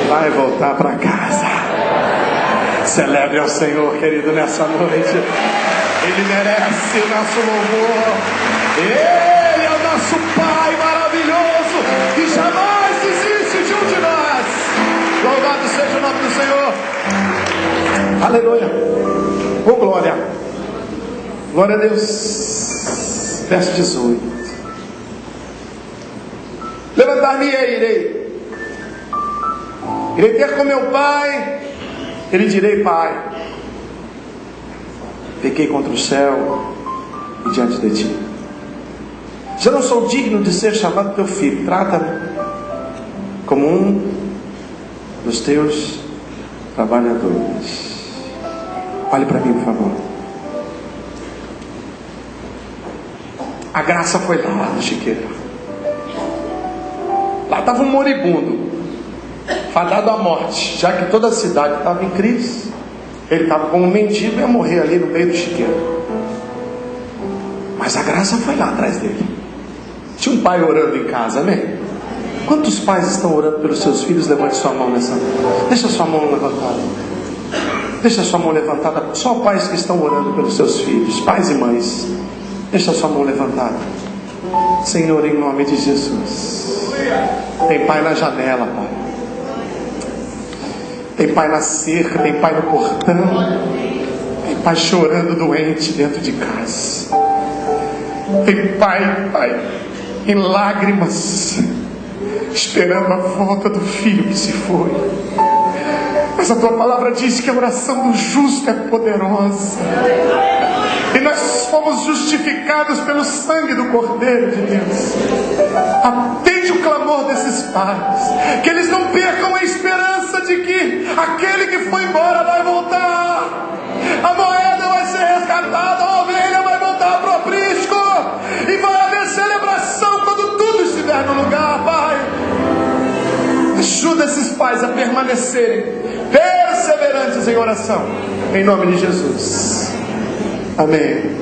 vai voltar para casa. Celebre ao Senhor, querido, nessa noite. Ele merece o nosso louvor. Ele é o nosso Pai maravilhoso, que jamais desiste de um de nós. Louvado seja o nome do Senhor. Aleluia. Oh glória. Glória a Deus. Verso 18. Levantar-me e irei ter com meu pai. Ele direi: Pai, pequei contra o céu e diante de ti. Já não sou digno de ser chamado teu filho. Trata-me como um dos teus trabalhadores. Olhe para mim, por favor. A graça foi lá no chiqueiro. Lá estava um moribundo, fadado à morte, já que toda a cidade estava em crise. Ele estava como um mendigo e ia morrer ali no meio do chiqueiro. Mas a graça foi lá atrás dele. Tinha um pai orando em casa, né? Quantos pais estão orando pelos seus filhos? Levante sua mão nessa. Deixa sua mão levantada. Deixa sua mão levantada. Só pais que estão orando pelos seus filhos, pais e mães. Deixa sua mão levantada. Senhor, em nome de Jesus. Tem pai na janela, Pai. Tem pai na cerca, tem pai no portão. Tem pai chorando doente dentro de casa. Tem pai em lágrimas, esperando a volta do filho que se foi. Mas a tua palavra diz que a oração do justo é poderosa. E nós fomos justificados pelo sangue do Cordeiro de Deus. Atende o clamor desses pais, que eles não percam a esperança de que aquele que foi embora vai voltar. A moeda vai ser resgatada, a ovelha vai voltar para o aprisco, e vai haver celebração quando tudo estiver no lugar. Pai, ajuda esses pais a permanecerem perseverantes em oração, em nome de Jesus. Amém.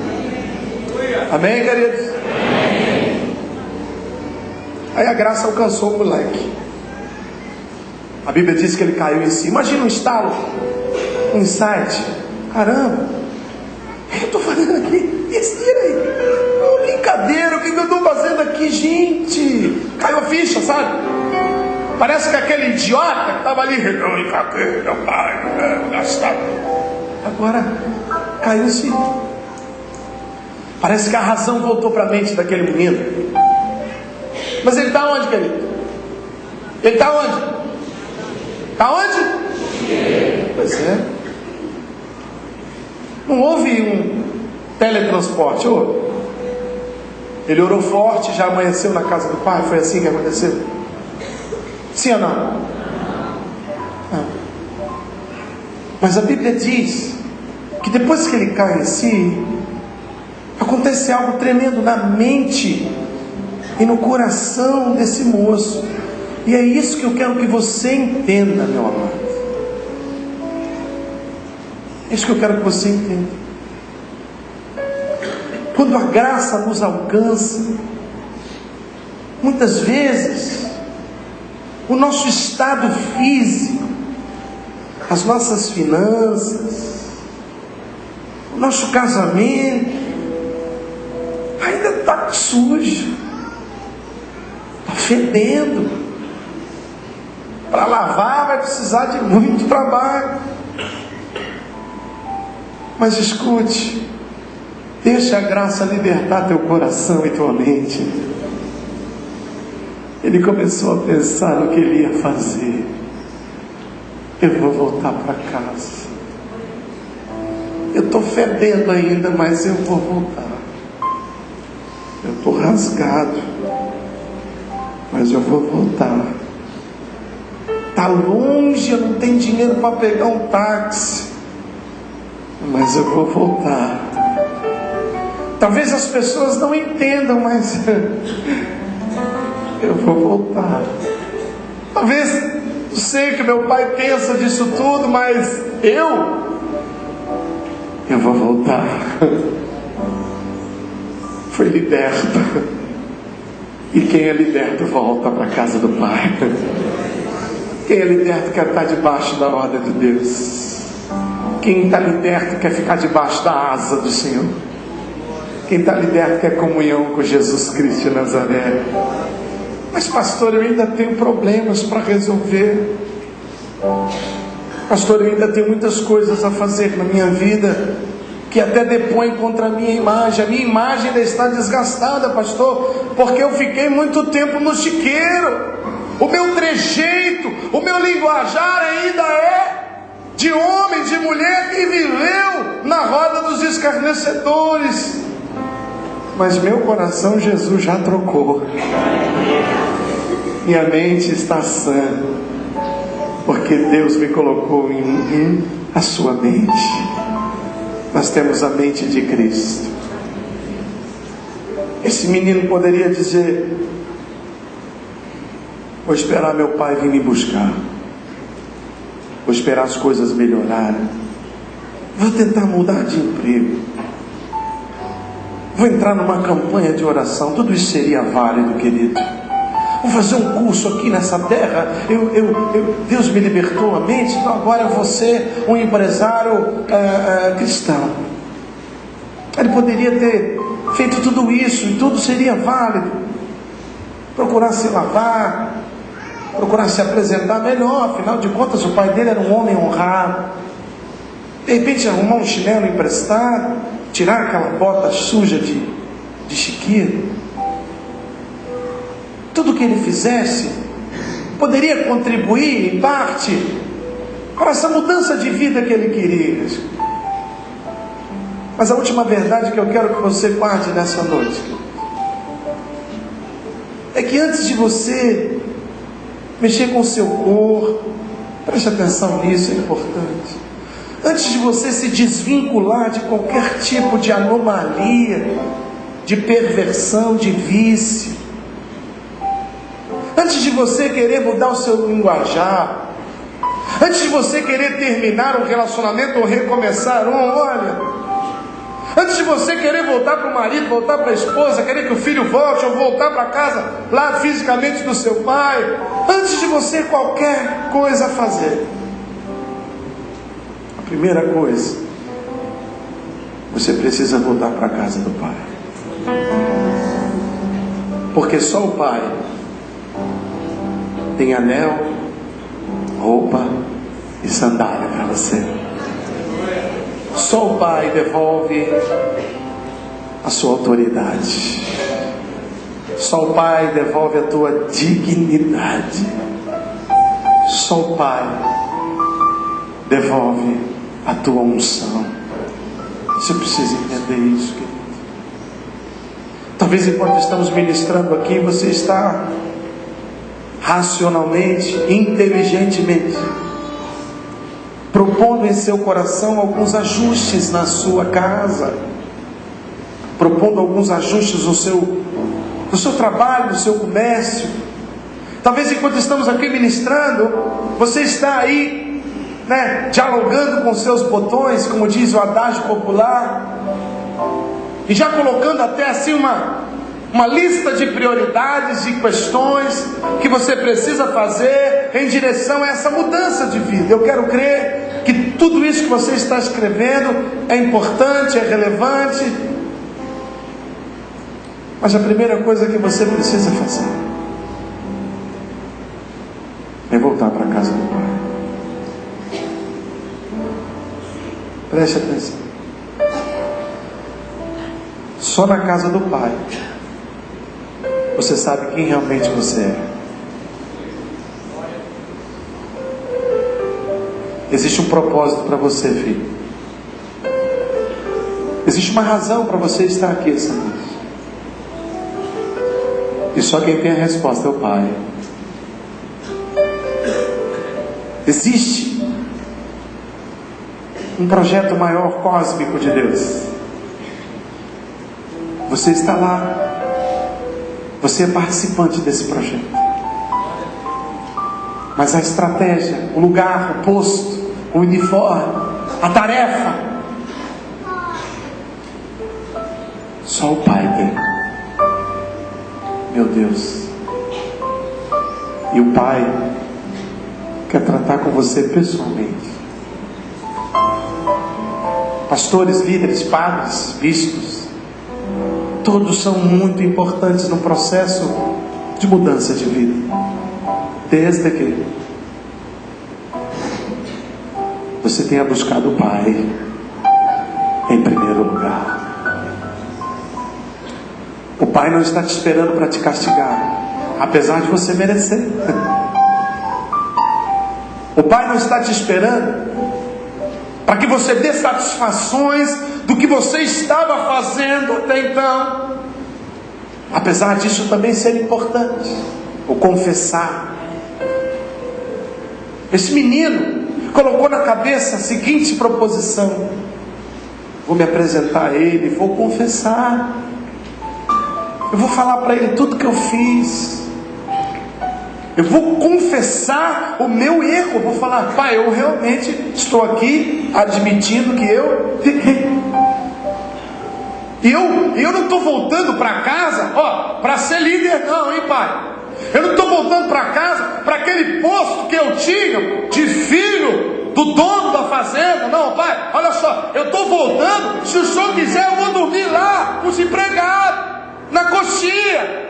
Amém, queridos? Aí a graça alcançou o moleque. A Bíblia diz que ele caiu em si. Imagina um estalo, um insight. Caramba, o que eu estou fazendo aqui? Respira aí. Uma brincadeira, o que eu estou fazendo aqui, gente? Caiu a ficha, sabe? Parece que aquele idiota que estava ali, agora caiu em si. Parece que a razão voltou para a mente daquele menino. Mas ele está onde, querido? Ele está onde? Está onde? Pois é. Não houve um teletransporte, houve? Ele orou forte, já amanheceu na casa do pai. Foi assim que aconteceu? Sim ou não? Não. Mas a Bíblia diz que depois que ele cai em si, acontece algo tremendo na mente e no coração desse moço. E é isso que eu quero que você entenda, meu amado. É isso que eu quero que você entenda. Quando a graça nos alcança, muitas vezes o nosso estado físico, as nossas finanças, o nosso casamento ainda está sujo, está fedendo. Para lavar vai precisar de muito trabalho. Mas escute, deixa a graça libertar teu coração e tua mente. Ele começou a pensar no que ele ia fazer. Eu vou voltar para casa. Eu estou fedendo ainda, mas eu vou voltar. Eu estou rasgado, mas eu vou voltar. Está longe, eu não tenho dinheiro para pegar um táxi, mas eu vou voltar. Talvez as pessoas não entendam, mas eu vou voltar. Talvez eu sei que meu pai pensa disso tudo, mas eu vou voltar. Foi liberto. E quem é liberto volta para a casa do Pai. Quem é liberto quer estar debaixo da ordem de Deus. Quem está liberto quer ficar debaixo da asa do Senhor. Quem está liberto quer comunhão com Jesus Cristo de Nazaré. Mas pastor, eu ainda tenho problemas para resolver. Pastor, eu ainda tenho muitas coisas a fazer na minha vida que até depõem contra a minha imagem. A minha imagem ainda está desgastada, pastor, porque eu fiquei muito tempo no chiqueiro. O meu trejeito, o meu linguajar ainda é de homem, de mulher que viveu na roda dos escarnecedores. Mas meu coração Jesus já trocou. Minha mente está sã, porque Deus me colocou em a sua mente. Nós temos a mente de Cristo. Esse menino poderia dizer: vou esperar meu pai vir me buscar, vou esperar as coisas melhorarem, vou tentar mudar de emprego, vou entrar numa campanha de oração. Tudo isso seria válido, querido. Vou fazer um curso aqui nessa terra. Deus me libertou a mente, então agora eu vou ser um empresário cristão. Ele poderia ter feito tudo isso e tudo seria válido. Procurar se lavar, procurar se apresentar melhor. Afinal de contas, o pai dele era um homem honrado. De repente arrumar um chinelo emprestado, tirar aquela bota suja de chiqueiro. Tudo que ele fizesse poderia contribuir em parte para essa mudança de vida que ele queria. Mas a última verdade que eu quero que você guarde nessa noite é que antes de você mexer com o seu corpo, preste atenção nisso, é importante. Antes de você se desvincular de qualquer tipo de anomalia, de perversão, de vício, antes de você querer mudar o seu linguajar, antes de você querer terminar um relacionamento ou recomeçar antes de você querer voltar para o marido, voltar para a esposa, querer que o filho volte ou voltar para casa lá fisicamente do seu pai, antes de você qualquer coisa fazer, a primeira coisa, você precisa voltar para a casa do Pai. Porque só o Pai tem anel, roupa e sandália para você. Só o Pai devolve a sua autoridade. Só o Pai devolve a tua dignidade. Só o Pai devolve a tua unção. Você precisa entender isso, querido. Talvez enquanto estamos ministrando aqui, você está racionalmente, inteligentemente propondo em seu coração alguns ajustes na sua casa, propondo alguns ajustes no seu trabalho, no seu comércio. Talvez enquanto estamos aqui ministrando, você está aí, dialogando com seus botões, como diz o adágio popular, e já colocando até assim uma lista de prioridades, de questões que você precisa fazer em direção a essa mudança de vida. Eu quero crer que tudo isso que você está escrevendo é importante, é relevante, mas a primeira coisa que você precisa fazer é voltar para a casa do Pai. Preste atenção. Só na casa do Pai você sabe quem realmente você é. Existe um propósito para você, filho. Existe uma razão para você estar aqui essa noite. E só quem tem a resposta é o Pai. Existe um projeto maior, cósmico de Deus. Você está lá. Você é participante desse projeto. Mas a estratégia, o lugar, o posto, o uniforme, a tarefa, só o Pai tem. Meu Deus. E o Pai quer tratar com você pessoalmente. Pastores, líderes, padres, bispos, todos são muito importantes no processo de mudança de vida. Desde que você tenha buscado o Pai em primeiro lugar. O Pai não está te esperando para te castigar, apesar de você merecer. O Pai não está te esperando para que você dê satisfações do que você estava fazendo até então. Apesar disso também ser importante, o confessar. Esse menino colocou na cabeça a seguinte proposição: vou me apresentar a ele, vou confessar, eu vou falar para ele tudo que eu fiz, eu vou confessar o meu erro, eu vou falar: Pai, eu realmente estou aqui admitindo que eu errei. E eu não estou voltando para casa, para ser líder não, hein, Pai? Eu não estou voltando para casa, para aquele posto que eu tinha de filho do dono da fazenda. Não, Pai, olha só, eu estou voltando, se o Senhor quiser eu vou dormir lá, com os empregados, na coxinha.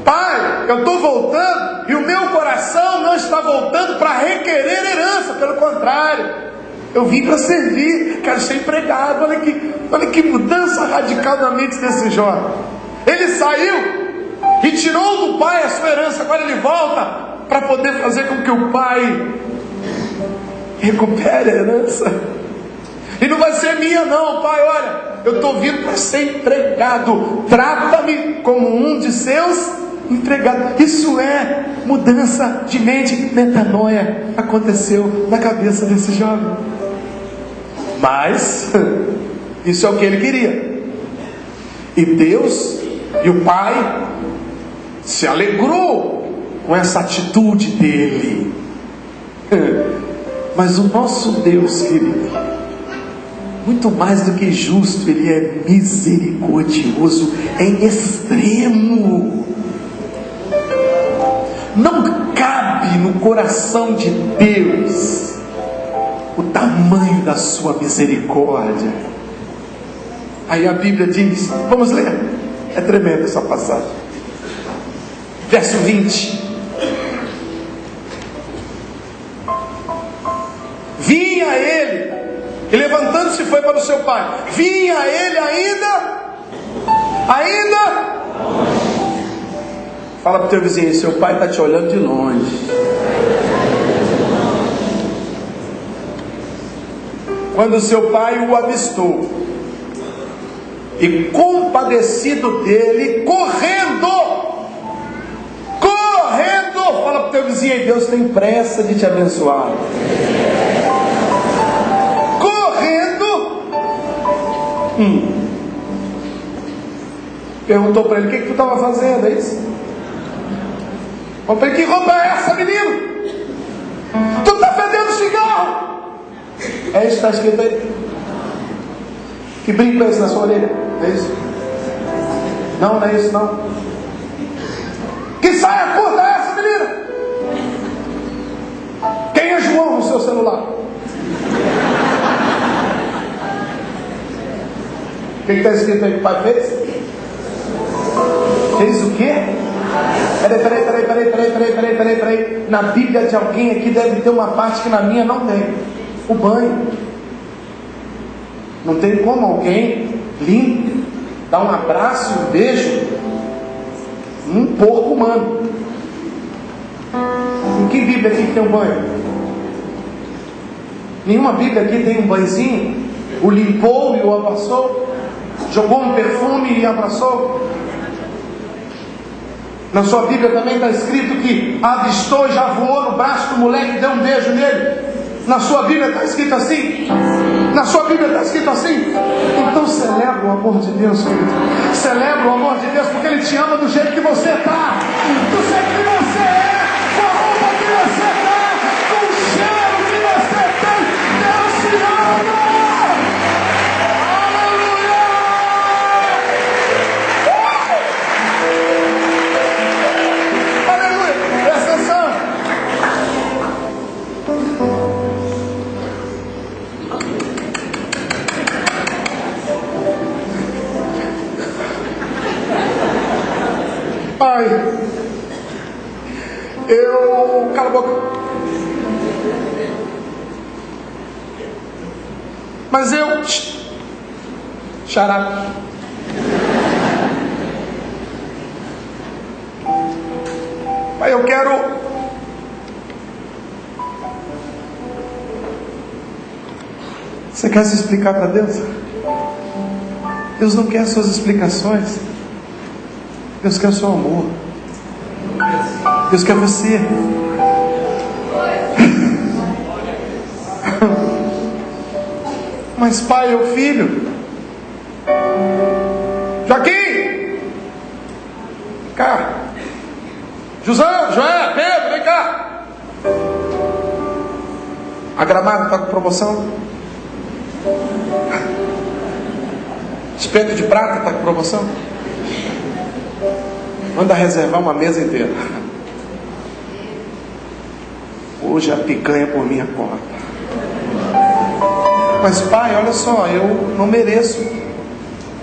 Pai, eu estou voltando e o meu coração não está voltando para requerer herança, pelo contrário, eu vim para servir, quero ser empregado. Olha que mudança radical na mente desse jovem. Ele saiu e tirou do pai a sua herança, agora ele volta para poder fazer com que o pai recupere a herança. E não vai ser minha não, Pai, olha, eu estou vindo para ser empregado, trata-me como um de seus empregados. Isso é mudança de mente, metanoia aconteceu na cabeça desse jovem. Mas isso é o que ele queria. E Deus e o Pai se alegrou com essa atitude dele. Mas o nosso Deus, querido, muito mais do que justo, Ele é misericordioso em extremo. Não cabe no coração de Deus o tamanho da sua misericórdia. Aí a Bíblia diz, vamos ler, é tremenda essa passagem. Verso 20. Vinha ele, e levantando-se foi para o seu pai. Vinha ele ainda. Fala para o teu vizinho, seu pai está te olhando de longe. Quando seu pai o avistou, e compadecido dele, correndo, fala para o teu vizinho aí, Deus tem pressa de te abençoar. Correndo. Perguntou para ele, o que tu estava fazendo? É isso? Falei, que roupa é essa, menino? Tu está fedendo cigarro. É isso que está escrito aí? Que brinco é esse na sua orelha? É isso? Não é isso não. Que saia curta é essa, menina? Quem é João no seu celular? O que está escrito aí que o pai fez? Fez o quê? Peraí. Na Bíblia de alguém aqui deve ter uma parte que na minha não tem. O banho. Não tem como alguém limpo, dar um abraço, um beijo, um porco humano. Em que Bíblia aqui tem um banho? Nenhuma Bíblia aqui tem um banhozinho. O limpou e o abraçou. Jogou um perfume e abraçou. Na sua Bíblia também está escrito que avistou e já voou no braço do moleque e deu um beijo nele. Na sua Bíblia está escrito assim? Na sua Bíblia está escrito assim? Então celebra o amor de Deus, querido. Celebra o amor de Deus, porque Ele te ama do jeito que você está, do jeito que você é, com a roupa que você está, com o cheiro que você tem. Deus te ama! Pai, cala a boca. Mas xará. Pai, eu quero. Você quer se explicar para Deus? Deus não quer suas explicações. Deus quer o seu amor. Deus quer você. Mas pai é o filho. Joaquim! Vem cá. Joé, Pedro, vem cá. A Gramado está com promoção. Espeto de prata está com promoção. Manda reservar uma mesa inteira. Hoje a picanha por minha conta. Mas pai, olha só, eu não mereço.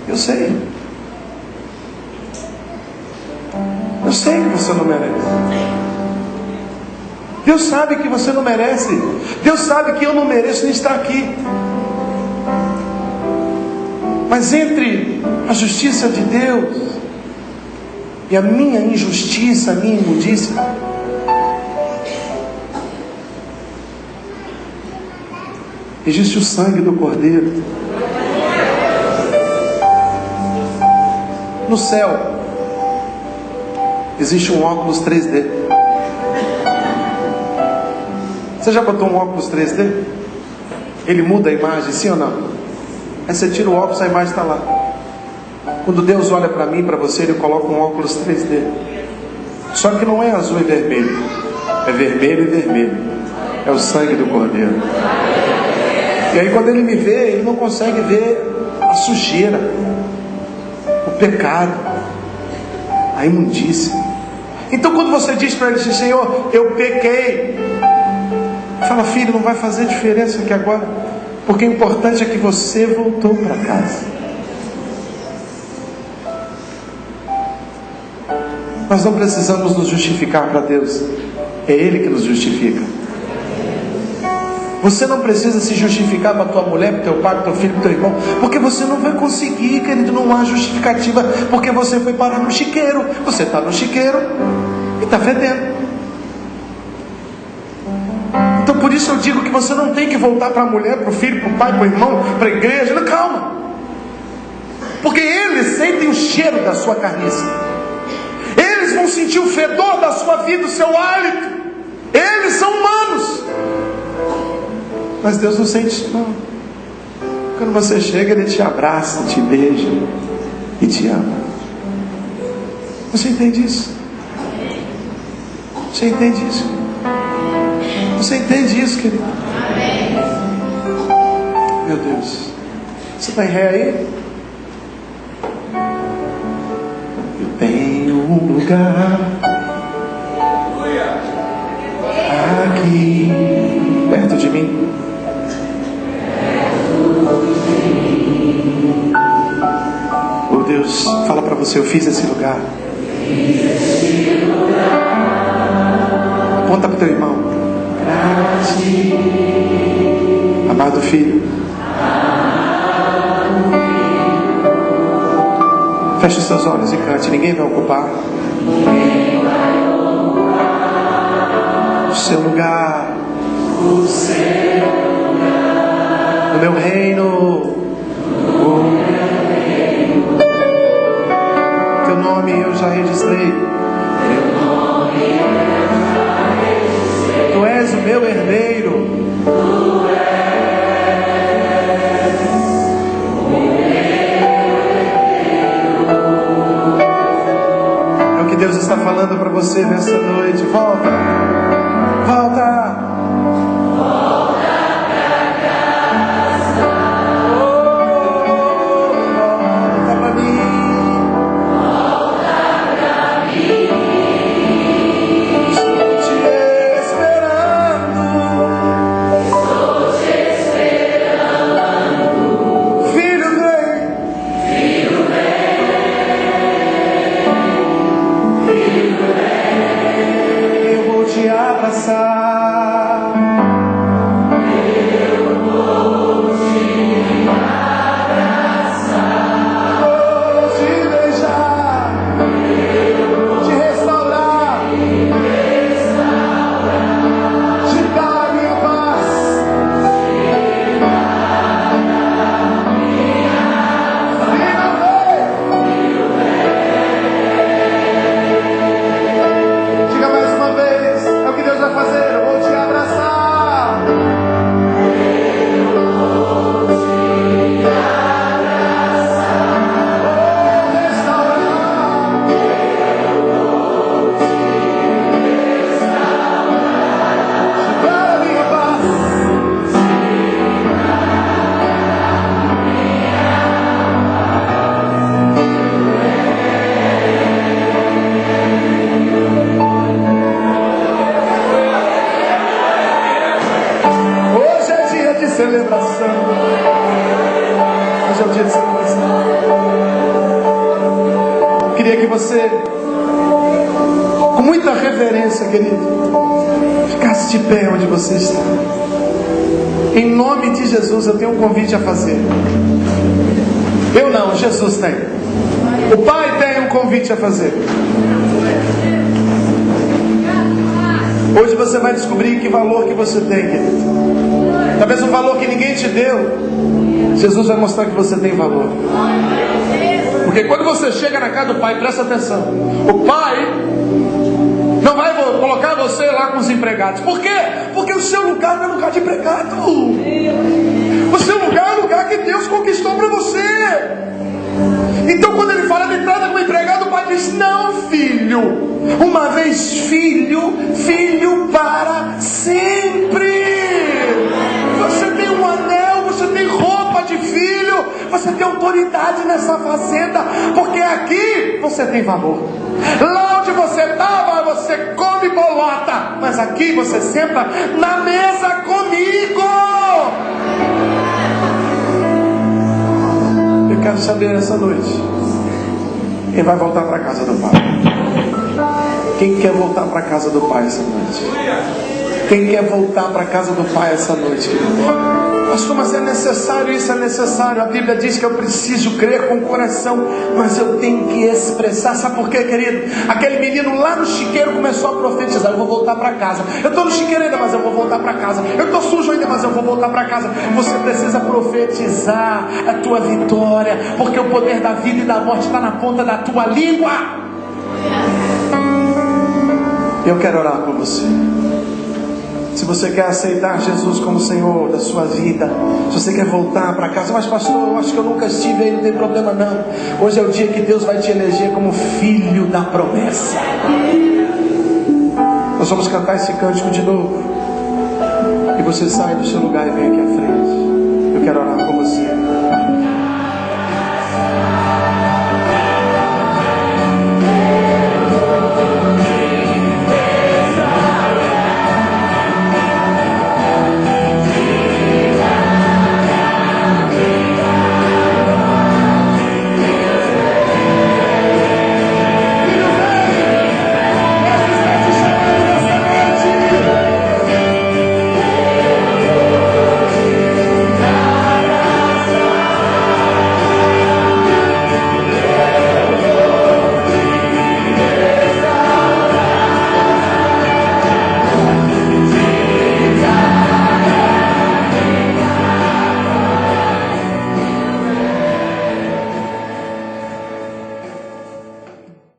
Eu sei. Eu sei que você não merece. Deus sabe que você não merece. Deus sabe que eu não mereço nem estar aqui. Mas entre a justiça de Deus e a minha injustiça, a minha imundícia, existe o sangue do Cordeiro. No céu existe um óculos 3D. Você já botou um óculos 3D? Ele muda a imagem, sim ou não? Aí você tira o óculos, a imagem está lá. Quando Deus olha para mim, para você, Ele coloca um óculos 3D. Só que não é azul e vermelho. É vermelho e vermelho. É o sangue do Cordeiro. E aí quando Ele me vê, Ele não consegue ver a sujeira, o pecado, a imundícia. Então quando você diz para Ele, Senhor, eu pequei, fala, filho, não vai fazer diferença aqui agora, porque o importante é que você voltou para casa. Nós não precisamos nos justificar para Deus. É Ele que nos justifica. Você não precisa se justificar para tua mulher, para teu pai, para teu filho, para teu irmão, porque você não vai conseguir, querido. Não há justificativa, porque você foi parar no chiqueiro. Você está no chiqueiro e está fedendo. Então por isso eu digo que você não tem que voltar para a mulher, para o filho, para o pai, para o irmão, para a igreja. Não, calma, porque eles sentem o cheiro da sua carniça. Eles vão sentir o fedor da sua vida, o seu hálito. Eles são humanos, mas Deus não sente isso não. Quando você chega, Ele te abraça, te beija e te ama. Você entende isso? Você entende isso? Você entende isso, querido? Meu Deus, você está em ré aí? Eu tenho um lugar aqui perto de mim. Oh Deus, fala para você, eu fiz esse lugar. Aponta para o teu irmão. Amado filho, feche os seus olhos e cante. Ninguém vai ocupar o seu lugar no meu reino. Teu nome eu já registrei. Tu és o meu herdeiro. É o que Deus está falando para você nessa noite. Volta, volta. Queria que você, com muita reverência, querido, ficasse de pé onde você está. Em nome de Jesus, eu tenho um convite a fazer. Eu não, Jesus tem. O Pai tem um convite a fazer. Hoje você vai descobrir que valor que você tem, querido. Talvez um valor que ninguém te deu. Jesus vai mostrar que você tem valor. Porque quando você chega na casa do Pai, presta atenção, o Pai não vai colocar você lá com os empregados. Por quê? Porque o seu lugar não é lugar de empregado. O seu lugar é o lugar que Deus conquistou para você. Então quando Ele fala de trata como empregado, o Pai diz: não, filho. Uma vez filho, filho para sempre. Você tem um anel, você tem roupa de filho, você tem autoridade nessa fazenda, porque aqui você tem valor. Lá onde você estava, você come bolota, mas aqui você senta na mesa comigo. Eu quero saber nessa noite, quem vai voltar para a casa do Pai? Quem quer voltar para a casa do Pai essa noite? Quem quer voltar para a casa do Pai essa noite? Pastor, mas é necessário, isso é necessário. A Bíblia diz que eu preciso crer com o coração, mas eu tenho que expressar. Sabe por quê, querido? Aquele menino lá no chiqueiro começou a profetizar: eu vou voltar para casa. Eu estou no chiqueiro ainda, mas eu vou voltar para casa. Eu estou sujo ainda, mas eu vou voltar para casa. Você precisa profetizar a tua vitória, porque o poder da vida e da morte está na ponta da tua língua. Eu quero orar por você. Se você quer aceitar Jesus como Senhor da sua vida, se você quer voltar para casa, mas pastor, eu acho que eu nunca estive aí, não tem problema não. Hoje é o dia que Deus vai te eleger como filho da promessa. Nós vamos cantar esse cântico de novo. E você sai do seu lugar e vem aqui à frente. Eu quero orar com você.